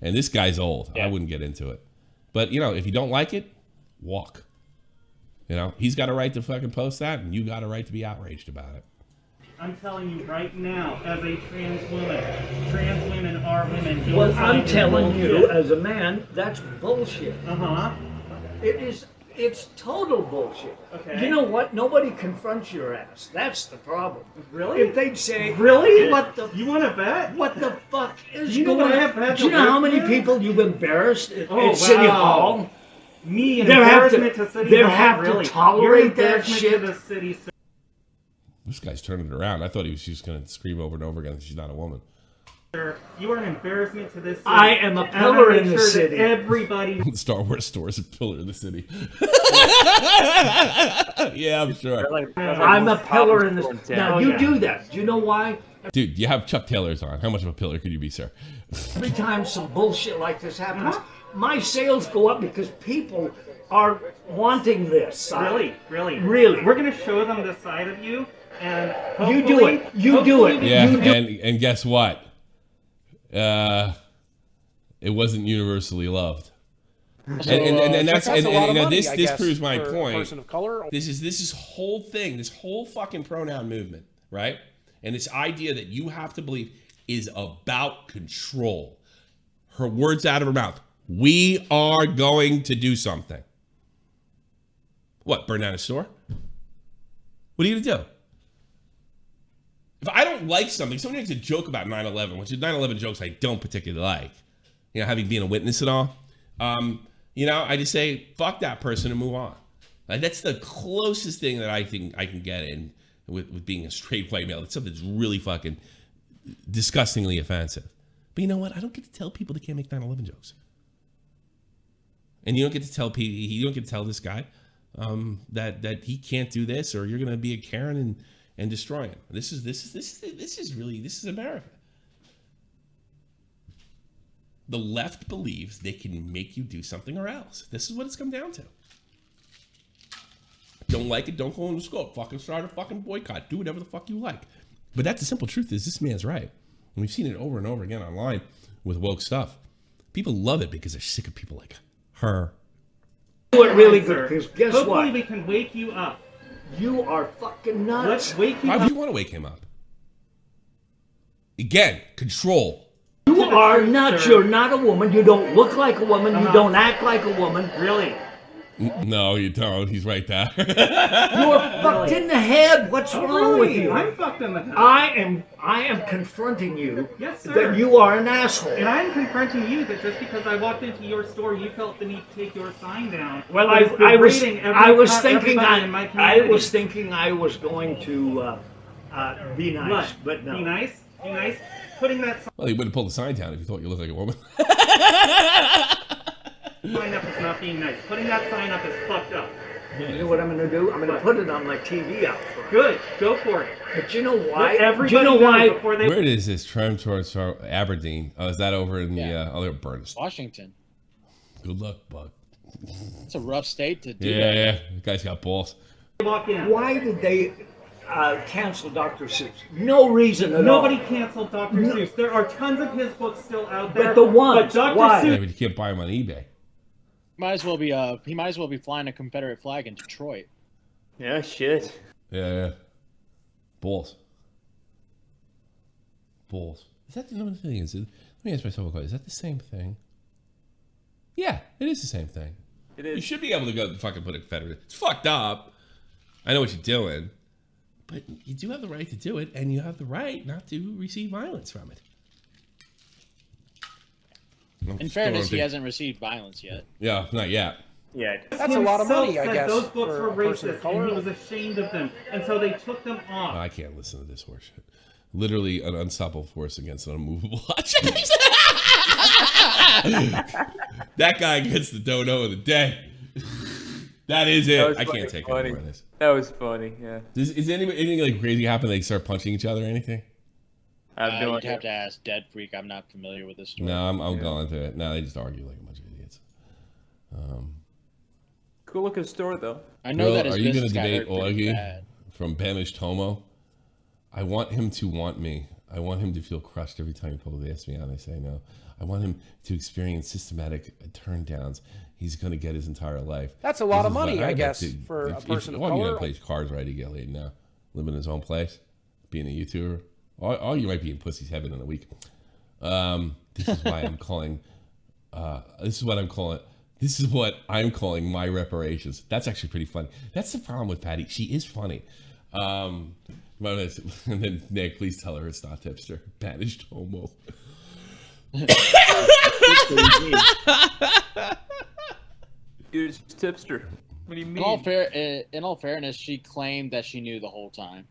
And this guy's old. Yeah. I wouldn't get into it. But, if you don't like it, walk. He's got a right to fucking post that, and you got a right to be outraged about it. I'm telling you right now, as a trans women are women. Well, I'm telling you, as a man, that's bullshit. It's total bullshit. Okay. You know what? Nobody confronts your ass. That's the problem. Really? If they'd say, really? What the? You want to bet? What the fuck is going on? Do you know how many people you've embarrassed at City Hall? Me, embarrassment to City Hall? They have to tolerate that shit. To the city. This guy's turning it around. I thought he was just going to scream over and over again that she's not a woman. You are an embarrassment to this city. I am a pillar in the city. Everybody. Star Wars store is a pillar in the city. Yeah, I'm sure. I'm a pillar in the city. Now, you do that. Do you know why? Dude, you have Chuck Taylors on. How much of a pillar could you be, sir? Every time some bullshit like this happens, my sales go up because people are wanting this. Really? We're going to show them this side of you, and you do it. You do it. Yeah, and guess what? It wasn't universally loved. So, and that's this proves my point. Person of color. This is whole thing, this whole fucking pronoun movement, right? And this idea that you have to believe is about control. Her words out of her mouth. We are going to do something. What, burn down a store? What are you going to do? If I don't like something, somebody makes a joke about 9/11, which is 9/11 jokes I don't particularly like. You know, having been a witness at all. You know, I just say, fuck that person and move on. Like, that's the closest thing that I think I can get in with being a straight white male. It's something that's really fucking disgustingly offensive. But you know what? I don't get to tell people they can't make 9/11 jokes. And you don't get to tell this guy that he can't do this, or you're going to be a Karen and destroy him. This is America. The left believes they can make you do something or else. This is what it's come down to. Don't like it, don't go in the school. Fucking start a fucking boycott. Do whatever the fuck you like. But that's the simple truth is this man's right. And we've seen it over and over again online with woke stuff. People love it because they're sick of people like her. Do it really good, because guess what? Hopefully we can wake you up. You are fucking nuts. Let's wake you Why up. would you want to wake him up? Again, control. You are nuts. You're not a woman. You don't look like a woman. You don't act like a woman. Really? No, you don't. He's right there. You're fucked in the head. What's wrong with you? I'm fucked in the head. I am confronting you. Yes, sir. That you are an asshole. And I'm confronting you that just because I walked into your store, you felt the need to take your sign down. Well, I was thinking I was going to be nice, What? but no. Be nice? Be nice? Putting that Well, he wouldn't pull the sign down if you thought you looked like a woman. sign up is not being nice. Putting that sign up is fucked up. You know what I'm going to do? I'm going to put it on my TV out front. Good. Go for it. But you know why? Let everybody Do you know why? before they... Where is this tram towards Aberdeen? Oh, is that over in the other Burns? Washington. Good luck, bud. It's a rough state to do. Yeah. The guy's got balls. Walk in. Why did they cancel Dr. Seuss? No reason at all. Nobody canceled Dr. Seuss. There are tons of his books still out there. But the ones, but Dr. why? Yeah, Seuss... but you can't buy them on eBay. Might as well be. He might as well be flying a Confederate flag in Detroit. Yeah, shit. Yeah. Balls. Is that the thing? Let me ask myself a question. Is that the same thing? Yeah, it is the same thing. It is. You should be able to go and fucking put a Confederate. It's fucked up. I know what you're doing. But you do have the right to do it, and you have the right not to receive violence from it. In fairness, he hasn't received violence yet. Yeah, not yet. Yeah. That's a lot of money, I guess. Those books for were a person of racist, color. and he was ashamed of them, and so they took them off. I can't listen to this horseshit. Literally an unstoppable force against an unmovable object. That guy gets the dodo of the day. That is it. I can't take any more of this. That was funny, yeah. Is anything like crazy happen? They start punching each other or anything? You'd have to ask Dead Freak. I'm not familiar with this story. No, I'm going to it. No, they just argue like a bunch of idiots. Cool looking store, though. I know that his are you going business to got debate hurt pretty Augie bad. from Bamish Tomo? I want him to want me. I want him to feel crushed every time people ask me out and I say no. I want him to experience systematic turndowns. He's going to get his entire life. That's a lot of money, I guess, for a person of color. All you plays cards right, he get laid now. Living in his own place, being a YouTuber. All you might be in pussy's heaven in a week. This is why I'm calling. This is what I'm calling my reparations. That's actually pretty funny. That's the problem with Patty. She is funny. And then Nick, please tell her it's not tipster. Banished homo. Dude, it's tipster. What do you mean? In all fairness, she claimed that she knew the whole time.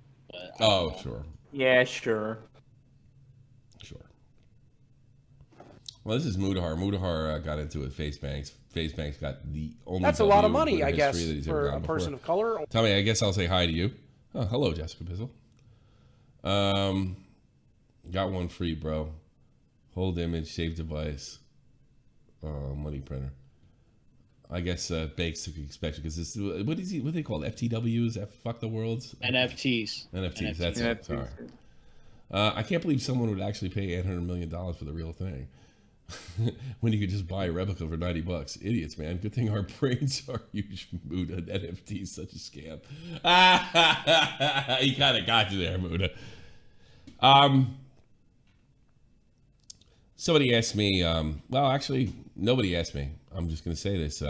But sure. Yeah, sure. Well, this is Mutahar. Mutahar got into it with Face Banks. Face Banks got the only. That's a lot of money, I guess, that he's for ever a gotten person before. of color. Tommy, I guess I'll say hi to you. Oh, hello, Jessica Bizzle. Got one free, bro. Hold image, save device. Money printer. I guess Bakes took expansion because this. What is he? What do they call it? FTWs? Fuck the worlds. NFTs. NFTs. That's it. Sorry. I can't believe someone would actually pay $800 million for the real thing. When you could just buy a replica for $90. Idiots, man. Good thing our brains are huge. Muta. NFT is such a scam. He kind of got you there, Muta. Somebody asked me, well, actually, nobody asked me. I'm just going to say this.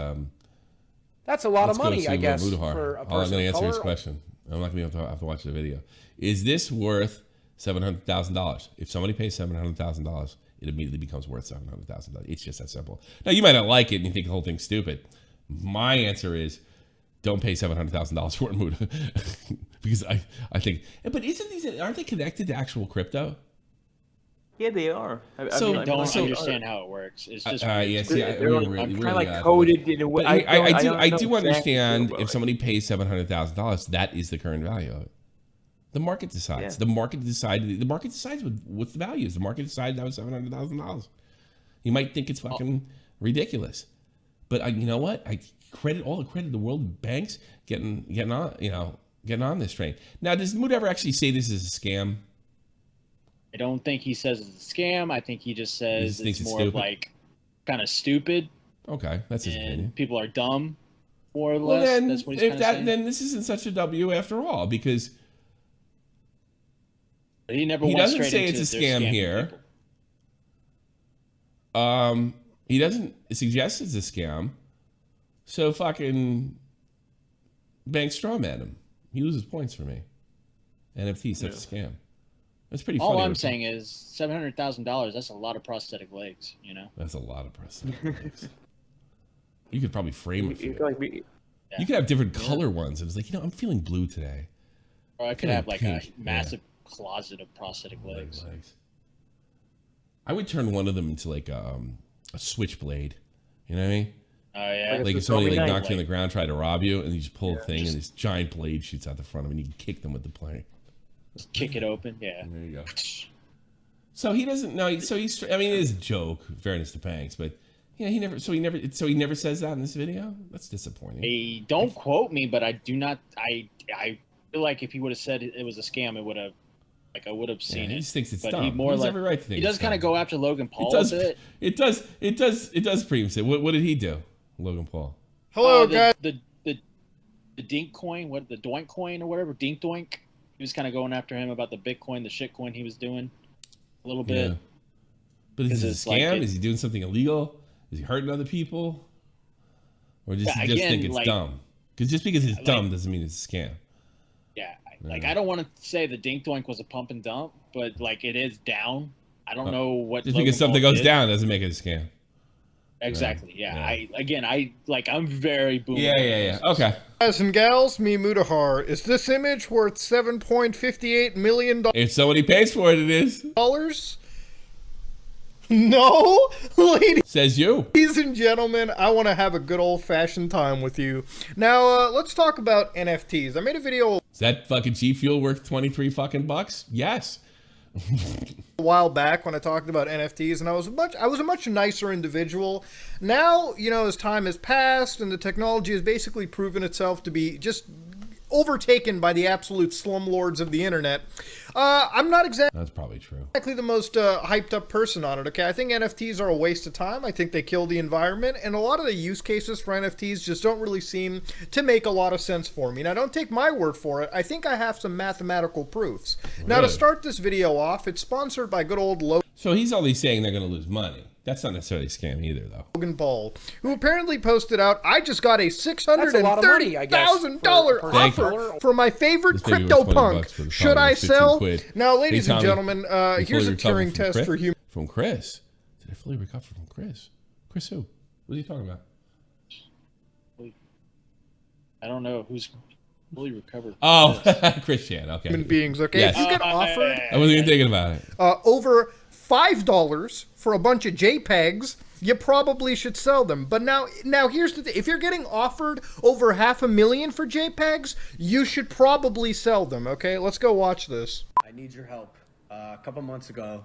That's a lot of money, I guess, Muta for a I'm person going to of answer his color. question. I'm not going to have to watch the video. Is this worth $700,000? If somebody pays $700,000, it immediately becomes worth $700,000. It's just that simple. Now, you might not like it and you think the whole thing's stupid. My answer is, don't pay $700,000 for it, Muta. Because I think, but aren't they connected to actual crypto? Yeah, they are. I don't understand how it works. It's just they're kind of like coded in a way. I do understand if somebody pays $700,000, that is the current value of it. The market decides. Yeah. The market decides what the value is. The market decides that was $700,000. You might think it's fucking ridiculous, but you know what? I credit all the credit in the world of banks getting on this train. Now, does Muta ever actually say this is a scam? I don't think he says it's a scam. I think he just says it's more of like kind of stupid. Okay, that's his opinion. People are dumb, more or well, less. Then, that's what he's saying. Then this isn't such a W after all, because he doesn't say it's a scam here. He doesn't suggest it's a scam. So fucking banks strawman him. He loses points for me. NFTs, that's a scam. That's pretty funny. All I'm saying is $700,000. That's a lot of prosthetic legs. You know. That's a lot of prosthetic legs. You could probably frame it. You could have different color ones. And it's like, I'm feeling blue today. Or I could have like a massive closet of prosthetic legs. I would turn one of them into like a switchblade. You know what I mean? Oh yeah. Like if somebody knocks you on the ground, try to rob you, and you just pull a thing, and this giant blade shoots out the front of him, and you can kick them with the plane. Just kick it open, yeah. And there you go. So he doesn't know. So he's. I mean, it is a joke. In fairness to Banks, but he never. So he never says that in this video. That's disappointing. Don't quote me, but I do not. I feel like if he would have said it was a scam, it would have. Like I would have seen it. He just thinks it's but dumb. He has every right to think. He does kind of go after Logan Paul a bit. It does pretty much. What did he do, Logan Paul? Hello, guys. The Dink coin, the Doink coin or whatever, Dink Doink. He was kind of going after him about the Bitcoin, the shit coin he was doing a little bit. Yeah. But is it a scam? Is he doing something illegal? Is he hurting other people? Or just think it's dumb? Because just because it's dumb doesn't mean it's a scam. Yeah. I don't want to say the Dink Doink was a pump and dump, but like it is down. I don't know what. Just because something goes down doesn't make it a scam. Exactly. Yeah. I'm very boom. Yeah. Okay. Guys and gals, me Mutahar. Is this image worth $7.58 million? If somebody pays for it, it is. No, ladies. Says you. Ladies and gentlemen, I want to have a good old-fashioned time with you. Now, let's talk about NFTs. I made a video. Is that fucking G Fuel worth 23 fucking bucks? Yes. A while back when I talked about NFTs, and I was a much nicer individual. Now, as time has passed and the technology has basically proven itself to be just overtaken by the absolute slumlords of the internet. I'm not exactly. That's probably true. Exactly the most hyped up person on it. Okay, I think NFTs are a waste of time. I think they kill the environment, and a lot of the use cases for NFTs just don't really seem to make a lot of sense for me. Now, don't take my word for it. I think I have some mathematical proofs. Really? Now, to start this video off, it's sponsored by good old Logan. So he's only saying they're going to lose money. That's not necessarily a scam either, though. Logan Paul, who apparently posted out, I just got a $630,000 offer for my favorite CryptoPunk. Should I sell? Now, ladies and gentlemen, here's a Turing test for human. From Chris. Did I fully recover from Chris? Chris who? What are you talking about? I don't know who's fully recovered. Oh, Chris Chan. Okay. Human beings, okay? Yes. If you get offered. I wasn't even thinking about it. Over $5 for a bunch of JPEGs, you probably should sell them. But now here's the thing. If you're getting offered over $500,000 for JPEGs, you should probably sell them, okay? Let's go watch this. I need your help. A couple months ago,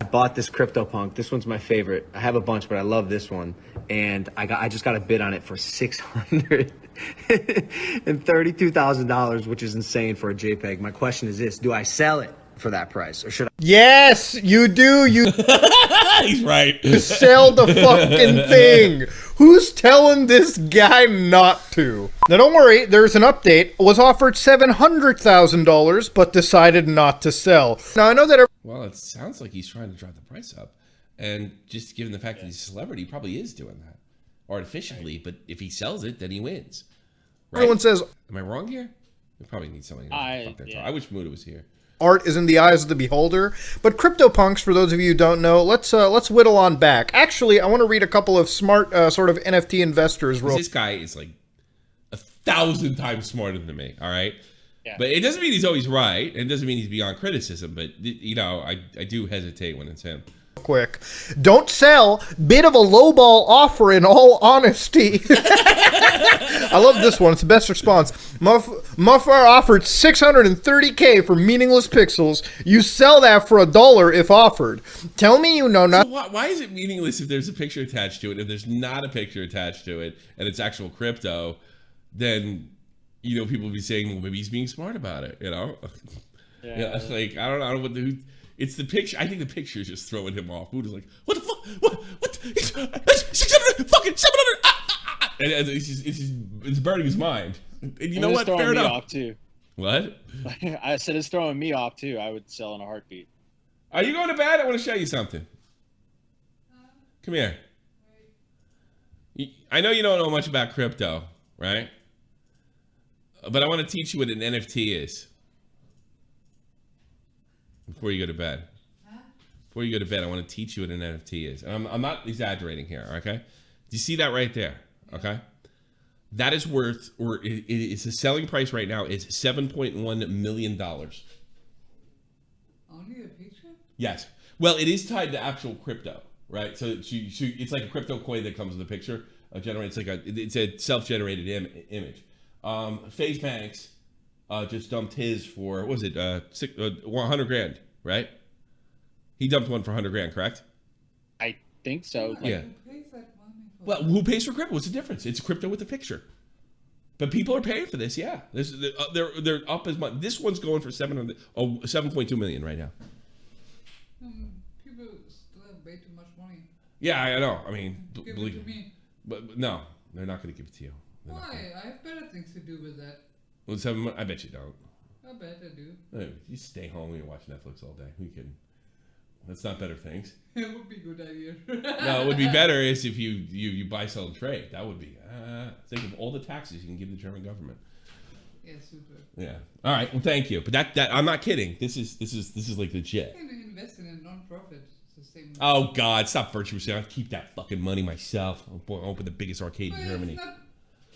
I bought this CryptoPunk. This one's my favorite. I have a bunch, but I love this one. And I just got a bid on it for $632,000, which is insane for a JPEG. My question is this: do I sell it for that price, or should I? Yes, you do. He's right. Sell the fucking thing. Who's telling this guy not to? Now, don't worry. There's an update. Was offered $700,000, but decided not to sell. Now, I know that. Well, it sounds like he's trying to drive the price up. And just given the fact that he's a celebrity, he probably is doing that artificially. But if he sells it, then he wins. Right? Everyone says, "Am I wrong here?" We probably need somebody. I wish Muta was here. Art is in the eyes of the beholder. But CryptoPunks, for those of you who don't know, let's whittle on back. Actually, I want to read a couple of smart sort of NFT investors. This guy is like 1,000 times smarter than me. All right. Yeah. But it doesn't mean he's always right. And it doesn't mean he's beyond criticism. But, you know, I do hesitate when it's him. Quick. Don't sell. Bit of a lowball offer in all honesty. I love this one. It's the best response. Muffar offered $630K for meaningless pixels. You sell that for $1 if offered. Tell me you know not. So why is it meaningless if there's a picture attached to it? If there's not a picture attached to it and it's actual crypto, then, you know, people will be saying, well, maybe he's being smart about it, you know? Yeah, it's like, I don't know what the... It's the picture. I think the picture is just throwing him off. Muda's like, what the fuck? What? It's 600, fucking 700. And it's burning his mind. And you know what? Fair enough. Off too. What? I said it's throwing me off too. I would sell in a heartbeat. Are you going to bed? I want to show you something. Come here. I know you don't know much about crypto, right? But I want to teach you what an NFT is. Before you go to bed. Before you go to bed, I want to teach you what an NFT is. And I'm not exaggerating here, okay? Do you see that right there? Okay? That is worth, or it's the selling price right now is $7.1 million. Only a picture? Yes. Well, it is tied to actual crypto, right? So it's like a crypto coin that comes with a picture. It's a self-generated image. FaZe Banks just dumped his for, what was it, 100 grand, right? He dumped one for 100 grand, correct? I think so. Yeah. Well, who pays for crypto? What's the difference? It's crypto with a picture. But people are paying for this, yeah. They're up as much. This one's going for 7.2 million right now. People still have way too much money. Yeah, I know. I mean, Give it to me. But no, they're not going to give it to you. Why? I have better things to do with that. Well, I bet you don't. I bet I do. You stay home and you watch Netflix all day. Who are you kidding? That's not better things. It would be a good idea. No, it would be better is if you buy, sell, and trade. That would be. Think of all the taxes you can give the German government. Yeah, super. Yeah. All right. Well, thank you. But that I'm not kidding. This is like legit. You can invest in a non-profit. It's the same. Oh God! Stop virtue signaling. I'll keep that fucking money myself. I'll open the biggest arcade in Germany.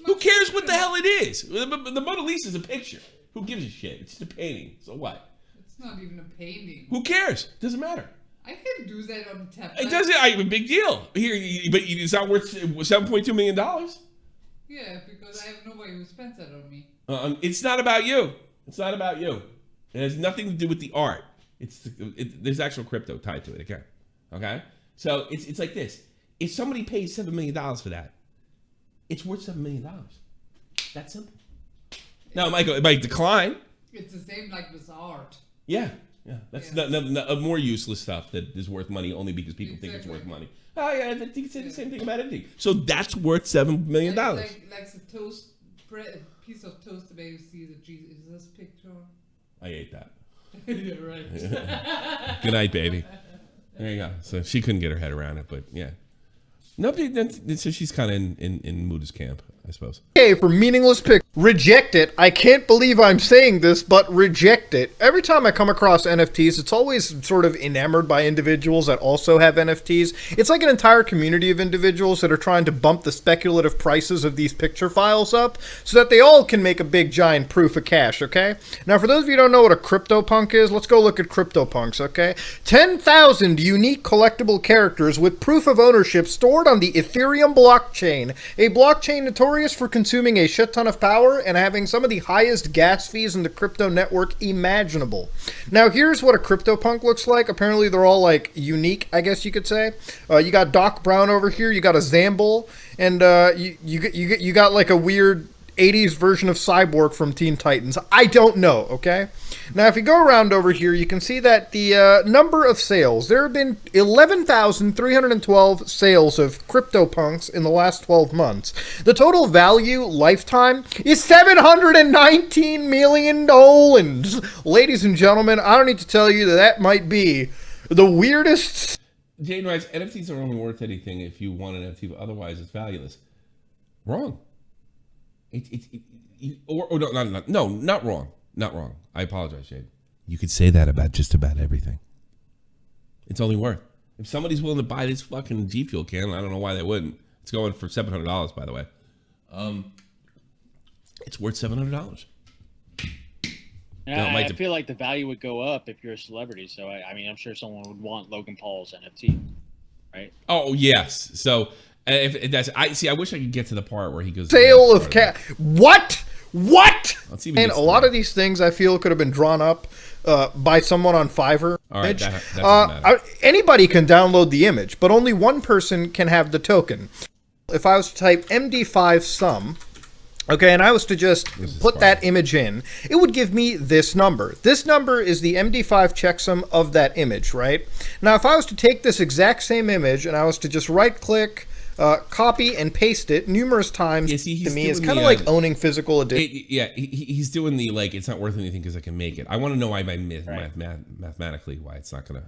Who cares what the hell it is? The Mona Lisa is a picture. Who gives a shit? It's just a painting. So what? It's not even a painting. Who cares? Doesn't matter. I can do that on tablet. It doesn't. A big deal here, but it's not worth $7.2 million. Yeah, because I have nobody who spends that on me. It's not about you. It's not about you. It has nothing to do with the art. There's actual crypto tied to it again. Okay, so it's like this. If somebody pays $7 million for that, it's worth $7 million. That's simple. Now it might decline. It's the same like with art. Yeah. That's not more useless stuff that is worth money only because people think it's worth money. Oh yeah, I think say the same thing about anything. So that's worth $7 million. Like the toast piece of toast where you see the Jesus picture. I ate that. Yeah, right. Yeah. Good night, baby. There you go. So she couldn't get her head around it, but yeah. So she's kind of in Muta's camp, I suppose. Okay, for meaningless pick, reject it. I can't believe I'm saying this, but reject it. Every time I come across NFTs, it's always sort of enamored by individuals that also have NFTs. It's like an entire community of individuals that are trying to bump the speculative prices of these picture files up so that they all can make a big giant proof of cash, okay? Now, for those of you who don't know what a CryptoPunk is, let's go look at CryptoPunks, okay? 10,000 unique collectible characters with proof of ownership stored on the Ethereum blockchain, a blockchain notorious for consuming a shit ton of power and having some of the highest gas fees in the crypto network imaginable. Now, here's what a CryptoPunk looks like. Apparently, they're all like unique, I guess you could say. You got Doc Brown over here, you got a Zambul, and you got like a weird 80s version of Cyborg from Teen Titans. I don't know, okay? Now, if you go around over here, you can see that the number of sales, there have been 11,312 sales of CryptoPunks in the last 12 months. The total value lifetime is $719 million. Ladies and gentlemen, I don't need to tell you that might be the weirdest. Jane writes, NFTs are only worth anything if you want an NFT, but otherwise it's valueless. Wrong. No, not wrong. Not wrong. I apologize, Jane. You could say that about just about everything. It's only worth. If somebody's willing to buy this fucking G Fuel can, I don't know why they wouldn't. It's going for $700, by the way. It's worth $700. And I feel like the value would go up if you're a celebrity. So I mean, I'm sure someone would want Logan Paul's NFT, right? Oh yes. So if that's I wish I could get to the part where he goes sale of cat. What? And a lot of these things I feel could have been drawn up by someone on Fiverr. All right, that anybody can download the image, but only one person can have the token. If I was to type MD5 sum, okay, and I was to just put that image in, it would give me this number. This number is the MD5 checksum of that image, right? Now, if I was to take this exact same image and I was to just right-click, copy and paste it numerous times, to me, it's kind of like owning physical edition. He's doing the it's not worth anything because I can make it. I want to know why mathematically why it's gonna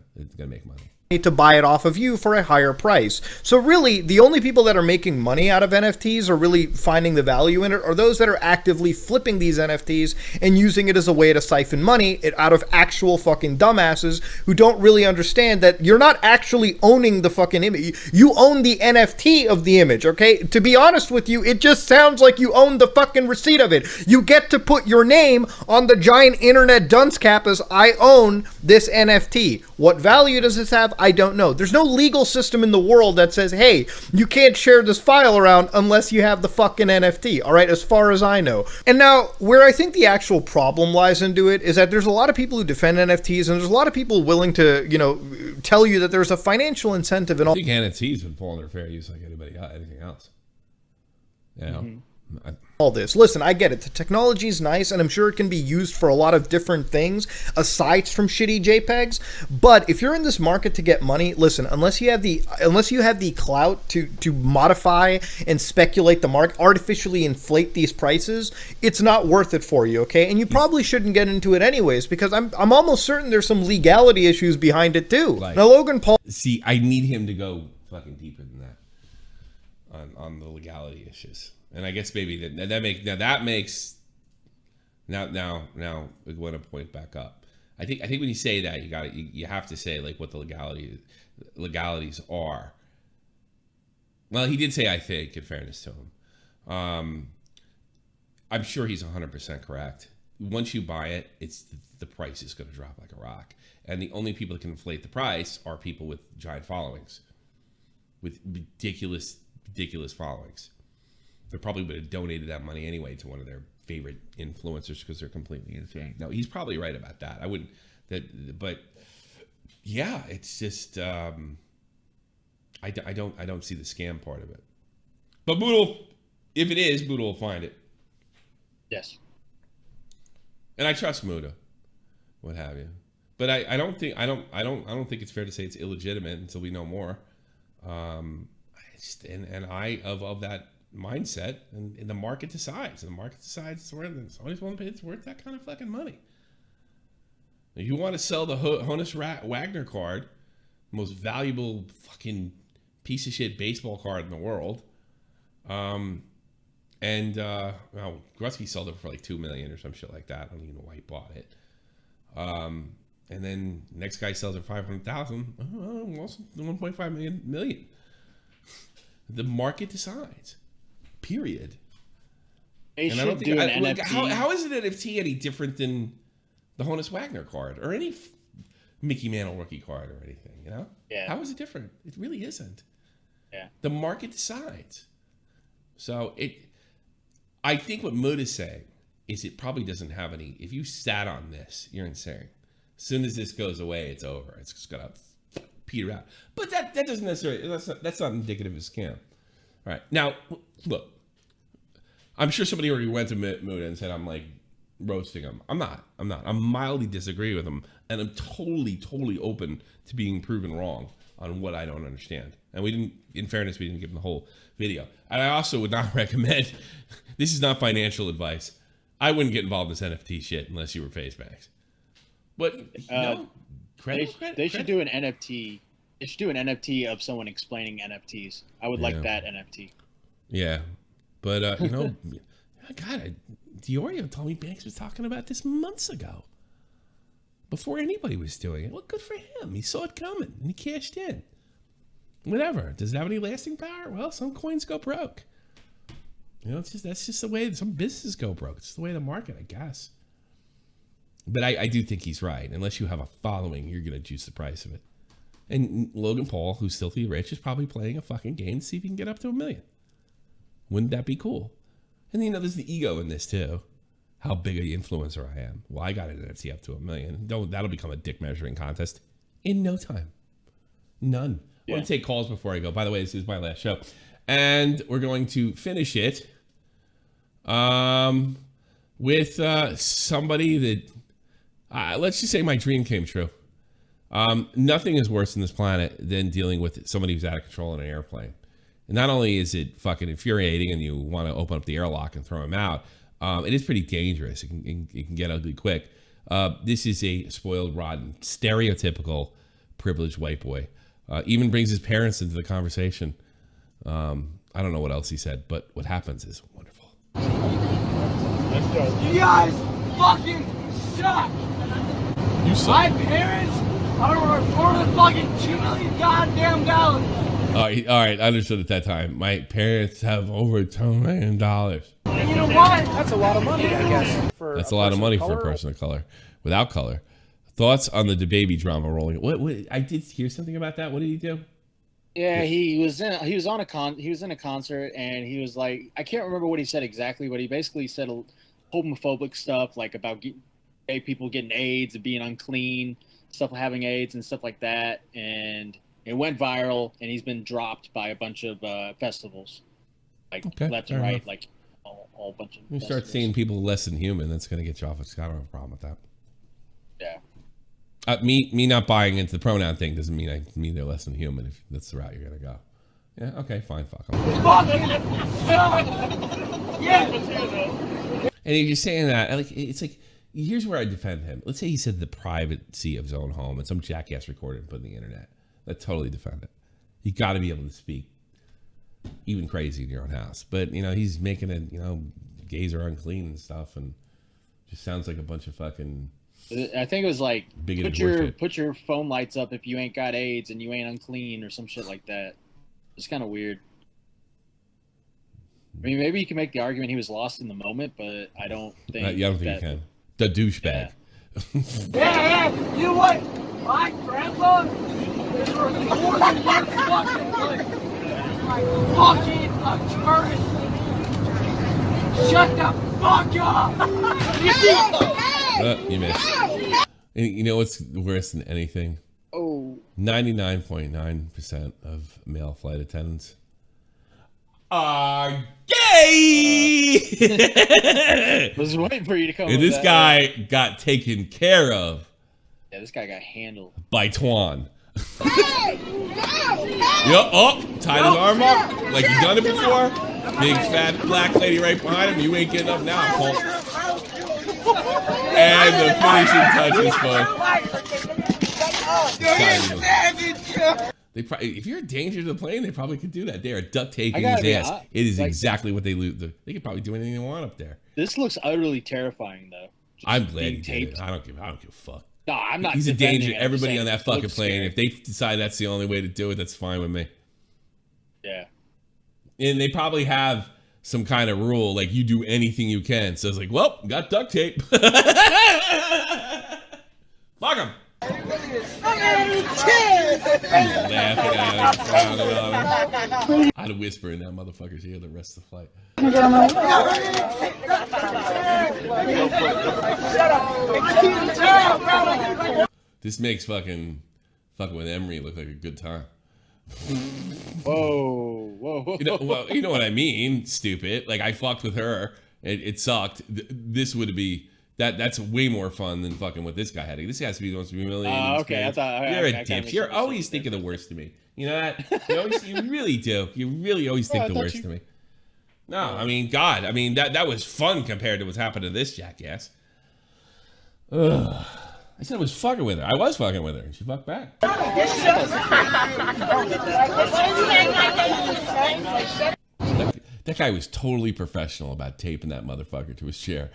make money. To buy it off of you for a higher price. So really, the only people that are making money out of NFTs or really finding the value in it are those that are actively flipping these NFTs and using it as a way to siphon money out of actual fucking dumbasses who don't really understand that you're not actually owning the fucking image. You own the NFT of the image, okay? To be honest with you, it just sounds like you own the fucking receipt of it. You get to put your name on the giant internet dunce cap as I own this NFT. What value does this have? I don't know. There's no legal system in the world that says, hey, you can't share this file around unless you have the fucking NFT, all right, as far as I know. And now, where I think the actual problem lies into it is that there's a lot of people who defend NFTs, and there's a lot of people willing to, tell you that there's a financial incentive in all. I think NFTs would fall under fair use like anything else. You know? All this. Listen, I get it. The technology is nice, and I'm sure it can be used for a lot of different things aside from shitty JPEGs. But if you're in this market to get money, listen, unless you have the clout to modify and speculate the market, artificially inflate these prices, it's not worth it for you, okay? And you probably shouldn't get into it anyways, because I'm almost certain there's some legality issues behind it too. Now, Logan Paul. See, I need him to go fucking deeper than that on the legality issues. And I guess maybe that makes now we want to point back up. I think when you say that, you have to say like what the legalities are. Well, he did say I think, in fairness to him. I'm sure he's 100% correct. Once you buy it, the price is going to drop like a rock, and the only people that can inflate the price are people with giant followings, with ridiculous followings. They probably would have donated that money anyway to one of their favorite influencers because they're completely insane. No, he's probably right about that. I wouldn't. But yeah, it's just I don't see the scam part of it. But if it is, Muta will find it. Yes. And I trust Muta, what have you. But I don't think it's fair to say it's illegitimate until we know more. And I of that mindset, and the market decides. And the market decides it's worth that kind of fucking money. If you want to sell the Honus Wagner card, most valuable fucking piece of shit baseball card in the world, well, Gretzky sold it for like $2 million or some shit like that. I don't even know why he bought it. And then next guy sells it for $500,000. Well, $1.5 million. The market decides. Period. They should do an NFT. How is an NFT any different than the Honus Wagner card or any Mickey Mantle rookie card or anything? You know? Yeah. How is it different? It really isn't. Yeah. The market decides. So I think what Muta's saying is it probably doesn't have any. If you sat on this, you're insane. As soon as this goes away, it's over. It's just gonna peter out. But that doesn't necessarily. That's not indicative of a scam. All right. Now, look. I'm sure somebody already went to Muta and said I'm like roasting him. I'm not. I mildly disagree with him, and I'm totally open to being proven wrong on what I don't understand. And we didn't. In fairness, we didn't give him the whole video. And I also would not recommend. This is not financial advice. I wouldn't get involved in this NFT shit unless you were FaceBanks. But no, they should do an NFT They should do an NFT of someone explaining NFTs. I would like that NFT. Yeah, but you know, God, Diorio told me Banks was talking about this months ago, before anybody was doing it. Well, good for him. He saw it coming and he cashed in. Whatever. Does it have any lasting power? Well, some coins go broke. You know, that's just the way some businesses go broke. It's the way of the market, I guess. But I do think he's right. Unless you have a following, you're going to juice the price of it. And Logan Paul, who's filthy rich, is probably playing a fucking game to see if he can get up to $1 million. Wouldn't that be cool? And you know, there's the ego in this too. How big an influencer I am. Well, I got an NFT up to $1 million. That'll become a dick measuring contest in no time. None. I want to take calls before I go. By the way, this is my last show. And we're going to finish it with somebody that, let's just say my dream came true. Nothing is worse on this planet than dealing with somebody who's out of control in an airplane. And not only is it fucking infuriating and you want to open up the airlock and throw him out, it is pretty dangerous. It can get ugly quick. This is a spoiled, rotten, stereotypical privileged white boy. Even brings his parents into the conversation. I don't know what else he said, but what happens is wonderful. You guys fucking suck. You suck. My parents are worth fucking $2 million goddamn dollars. All right, I understood at that time. My parents have over $2 million. And you know what? That's a lot of money, I guess. That's a lot of money for a person of color. Without color. Thoughts on the DaBaby drama rolling? What? I did hear something about that. What did he do? Yeah, he was in a concert and he was like, I can't remember what he said exactly, but he basically said homophobic stuff like about gay people getting AIDS and being unclean, stuff like having AIDS and stuff like that, and it went viral and he's been dropped by a bunch of festivals, like left and right, like all bunch of. You start seeing people less than human, that's gonna get you off. I don't have a problem with that. Yeah. Me not buying into the pronoun thing doesn't mean they're less than human if that's the route you're gonna go. Yeah, okay, fine, fuck them. And if you're saying that, like, it's like, here's where I defend him. Let's say he said the privacy of his own home and some jackass recorded and put on the internet. I'd totally defend it. You got to be able to speak even crazy in your own house. But, you know, he's making it, you know, gays are unclean and stuff, and just sounds like a bunch of fucking... I think it was like put your phone lights up if you ain't got AIDS and you ain't unclean or some shit like that. It's kind of weird. I mean, maybe you can make the argument he was lost in the moment, but I don't think. I don't think you can. The douchebag. Yeah, you know what? My grandpa is worth more than your fucking money. Fucking attorney. Shut the fuck up. You see? You missed. And you know what's worse than anything? 99.9% of male flight attendants are gay. I was waiting for you to come. And this guy got taken care of. Yeah, this guy got handled by Twan. Yup. Oh, tied his arm up like you done it before. Big fat black lady right behind him. You ain't getting up now, Paul. And the finishing touch is fun. They probably, if you're a danger to the plane, they probably could do that. They are duct taping his ass. It is exactly what they do. They could probably do anything they want up there. This looks utterly terrifying, though. I'm glad he did it. I don't give a fuck. No, I'm not. He's a danger. Everybody on that fucking plane. If they decide that's the only way to do it, that's fine with me. Yeah. And they probably have some kind of rule, like you do anything you can. So it's like, well, got duct tape. Fuck him. Laughing at him, frowning at him. I'd whisper in that motherfucker's ear the rest of the flight. This makes fucking with Emery look like a good time. Whoa. You know what I mean, stupid. Like, I fucked with her. It sucked. This would be... That's way more fun than fucking what this guy had. This guy has to be the most humiliating. Okay, I thought you're a dip. You're always thinking the worst to me. You know that? You really do. You really always think the worst to me. No, I mean, God, I mean that was fun compared to what's happened to this jackass. Ugh. I said I was fucking with her. I was fucking with her. And she fucked back. That guy was totally professional about taping that motherfucker to his chair.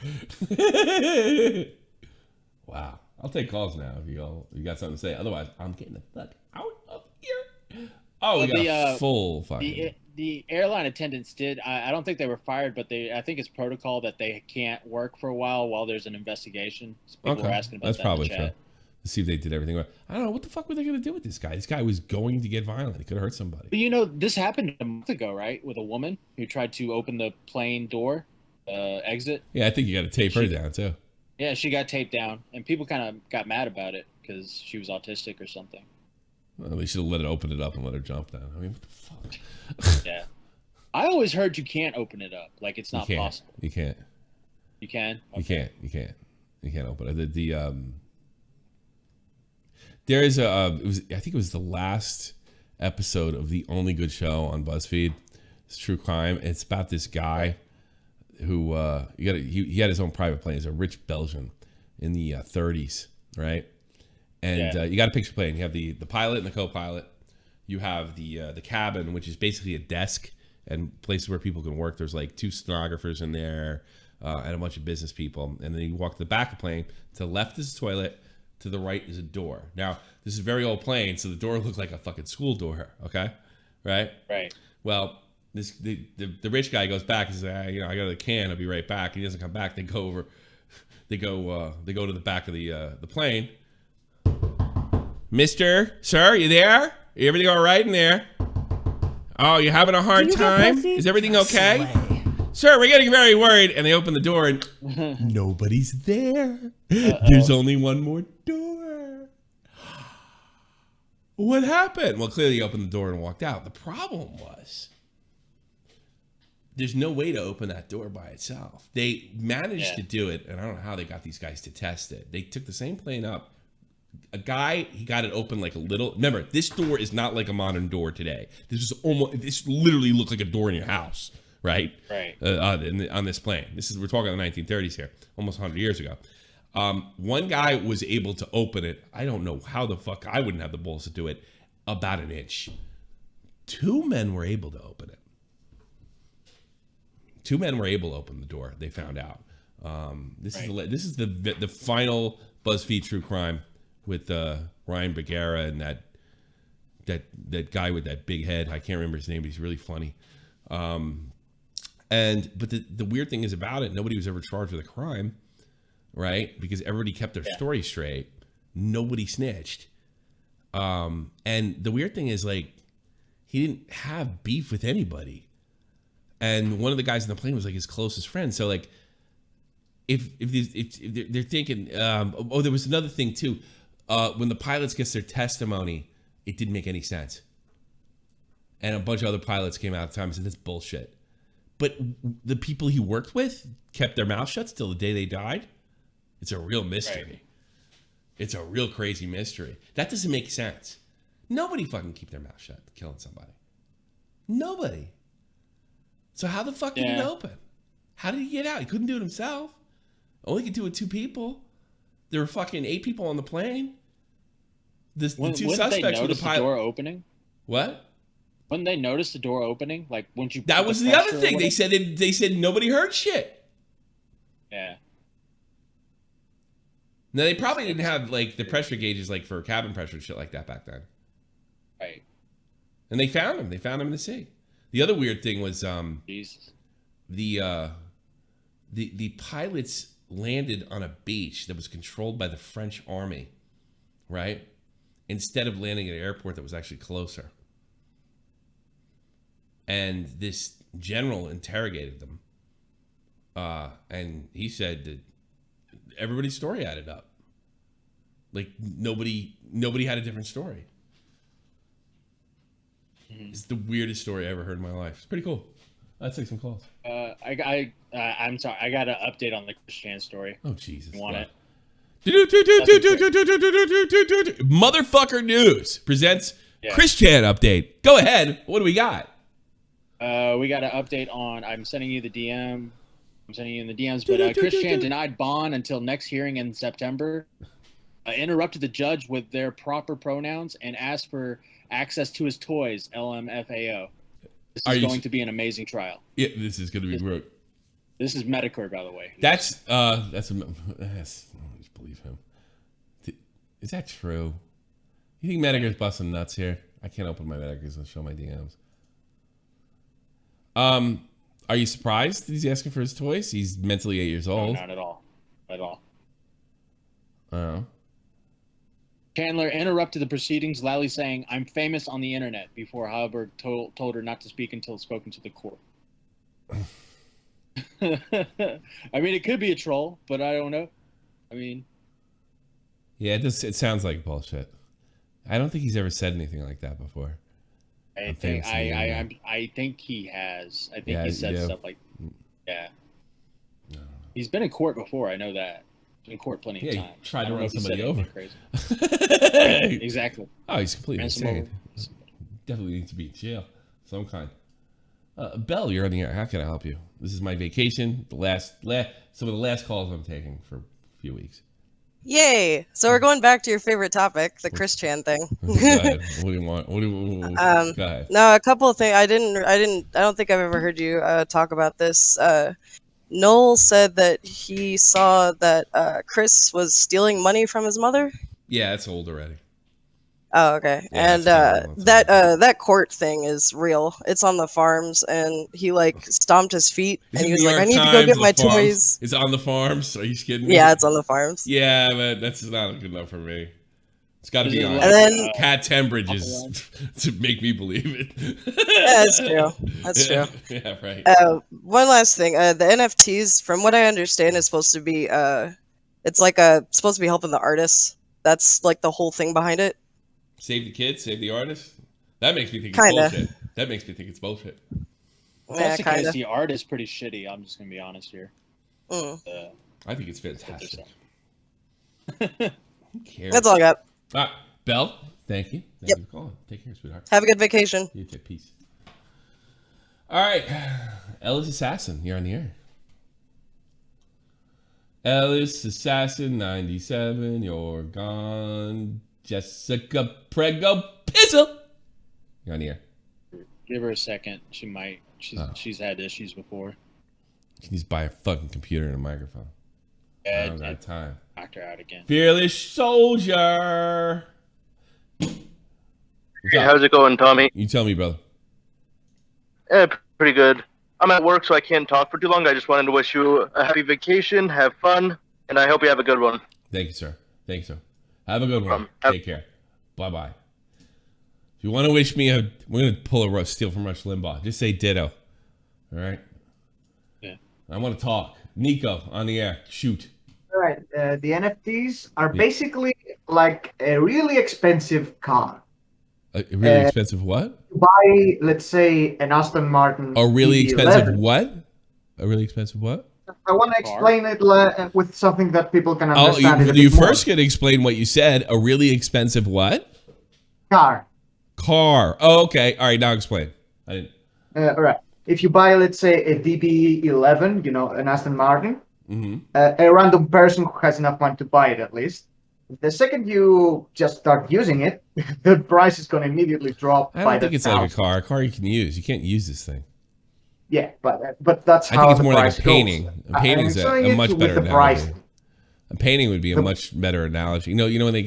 Wow. I'll take calls now if you got something to say. Otherwise, I'm getting the fuck out of here. Oh, we got full fucking... The airline attendants did. I don't think they were fired, but I think it's protocol that they can't work for a while there's an investigation. So people were asking about That's that probably in the true. chat. To see if they did everything right. I don't know. What the fuck were they going to do with this guy? This guy was going to get violent. He could have hurt somebody. But this happened a month ago, right? With a woman who tried to open the plane door, exit. Yeah, I think you got to tape her down, too. Yeah, she got taped down, and people kind of got mad about it because she was autistic or something. Well, they should have open it up and let her jump down. I mean, what the fuck? Yeah. I always heard you can't open it up. Like, it's not possible. You can't. You can? Okay. You can't open it. There is I think it was the last episode of the only good show on BuzzFeed. It's true crime. It's about this guy who he had his own private plane. He's a rich Belgian in the 30s, right? And you got a picture plane. You have the pilot and the co-pilot. You have the cabin, which is basically a desk and places where people can work. There's like 2 stenographers in there and a bunch of business people. And then you walk to the back of the plane. To the left is a toilet. To the right is a door. Now, this is a very old plane, so the door looked like a fucking school door, okay? Right? Right. Well, the rich guy goes back and says, I got a can, I'll be right back. He doesn't come back. They go to the back of the plane. Sir, you there? Everything all right in there? Oh, you having a hard time? Is everything okay? Sir, we're getting very worried. And they open the door and nobody's there. There's only one more door. What happened? Well, clearly he opened the door and walked out. The problem was there's no way to open that door by itself. They managed to do it, and I don't know how they got these guys to test it. They took the same plane up. A guy, he got it open like a little. Remember, this door is not like a modern door today. This literally looked like a door in your house, right? Right. On this plane. We're talking the 1930s here, almost 100 years ago. One guy was able to open it. I don't know how the fuck I wouldn't have the balls to do it. About an inch. 2 men were able to open it. 2 men were able to open the door. They found out. This is the final BuzzFeed true crime with Ryan Bergara and that guy with that big head. I can't remember his name, but he's really funny. But the weird thing is about it, nobody was ever charged with a crime, right? Because everybody kept their story straight. Nobody snitched. And the weird thing is, like, he didn't have beef with anybody. And one of the guys in the plane was like his closest friend. So like, if they're thinking, there was another thing too. When the pilots gets their testimony, it didn't make any sense. And a bunch of other pilots came out at the time and said, that's bullshit. But the people he worked with kept their mouth shut till the day they died. It's a real mystery. Right. It's a real crazy mystery. That doesn't make sense. Nobody fucking keep their mouth shut killing somebody. Nobody. So how the fuck did it open? How did he get out? He couldn't do it himself. Only could do it 2 people. There were fucking 8 people on the plane. The 2 suspects were the pilot. The door opening? What? Wouldn't they notice the door opening? Like, wouldn't you? That was the other thing. They said nobody heard shit. Yeah. Now they probably didn't have like the pressure gauges like for cabin pressure and shit like that back then. Right. And they found him. They found him in the sea. The other weird thing was Jesus. The pilots landed on a beach that was controlled by the French army, right? Instead of landing at an airport that was actually closer. And this general interrogated them. And he said that everybody's story added up. Like nobody had a different story. It's the weirdest story I ever heard in my life. It's pretty cool. Let's take some calls. I'm sorry. I got an update on the Christian story. Oh, Jesus. You want it? Motherfucker News presents Christian update. Go ahead. What do we got? We got an update on. I'm sending you the DM. I'm sending you in the DMs. But Christian denied bond until next hearing in September. interrupted the judge with their proper pronouns and asked for access to his toys. LMFAO. This is going to be an amazing trial. Yeah, this is going to be great. This is Medicare, by the way. That's just believe him. Is that true? You think Medicare's busting nuts here? I can't open my Medicare and show my DMs. Are you surprised that he's asking for his toys? He's mentally 8 years old. No, not at all. At all. Oh. Chandler interrupted the proceedings, loudly saying, "I'm famous on the internet," before Halberg told her not to speak until spoken to the court. I mean, it could be a troll, but I don't know. I mean, yeah, it sounds like bullshit. I don't think he's ever said anything like that before. I think he has. I think he said stuff like, yeah. No. He's been in court before. I know that. Been in court plenty of times. He tried to run somebody over. Crazy. Exactly. Oh, he's completely insane. Definitely needs to be in jail, some kind. Belle, you're on the air. How can I help you? This is my vacation. Some of the last calls I'm taking for a few weeks. Yay! So we're going back to your favorite topic, the Chris Chan thing. Go ahead. What do you want? Go ahead. No, a couple of things. I don't think I've ever heard you talk about this. Noel said that he saw that Chris was stealing money from his mother. Yeah, it's old already. Oh, okay. Yeah, and that court thing is real. It's on the farms, and he stomped his feet, and he was like, "I need to go get my toys." It's on the farms. Are you kidding me? Yeah, it's on the farms. Yeah, but that's not good enough for me. It's got to be on. And then Cat 10 bridges to make me believe it. Yeah, that's true. That's true. Yeah, right. One last thing. The NFTs, from what I understand, is supposed to be it's supposed to be helping the artists. That's like the whole thing behind it. Save the kids, save the artists. That makes me think it's bullshit. That makes me think it's bullshit. That's because the art is pretty shitty. I'm just gonna be honest here. I think it's fantastic. Who cares? That's all I got. All right, Belle, thank you. Thank you for calling. Take care, sweetheart. Have a good vacation. You too. Peace. All right, Ellis Assassin, you're on the air. Ellis Assassin 97, you're gone. Jessica Prego Pizzle. You're on the air. Give her a second. She might. She's had issues before. She needs to buy a fucking computer and a microphone. Yeah, I don't got time. Knocked her out again. Fearless Soldier. Hey, how's it going, Tommy? You tell me, brother. Pretty good. I'm at work, so I can't talk for too long. I just wanted to wish you a happy vacation, have fun, and I hope you have a good one. Thank you, sir. Thank you, sir. Have a good one. Take care. Bye-bye. If you want to wish me we're going to pull a steal from Rush Limbaugh. Just say ditto. All right? Yeah. I want to talk. Nico, on the air. Shoot. All right. The NFTs are basically like a really expensive car. A really expensive what? Buy, let's say, an Aston Martin. A really expensive what? A really expensive what? I want to explain it with something that people can understand. You first got to explain what you said. A really expensive what? Car. Oh, okay. All right, now explain. I didn't. All right. If you buy, let's say, a DB11, an Aston Martin, a random person who has enough money to buy it, at least. The second you just start using it, the price is going to immediately drop. I don't think it's like a car. A car you can use. You can't use this thing. Yeah, but that's how I think it's the more price like a painting. goes. A painting is a much better analogy. Price. A painting would be a much better analogy. You know when they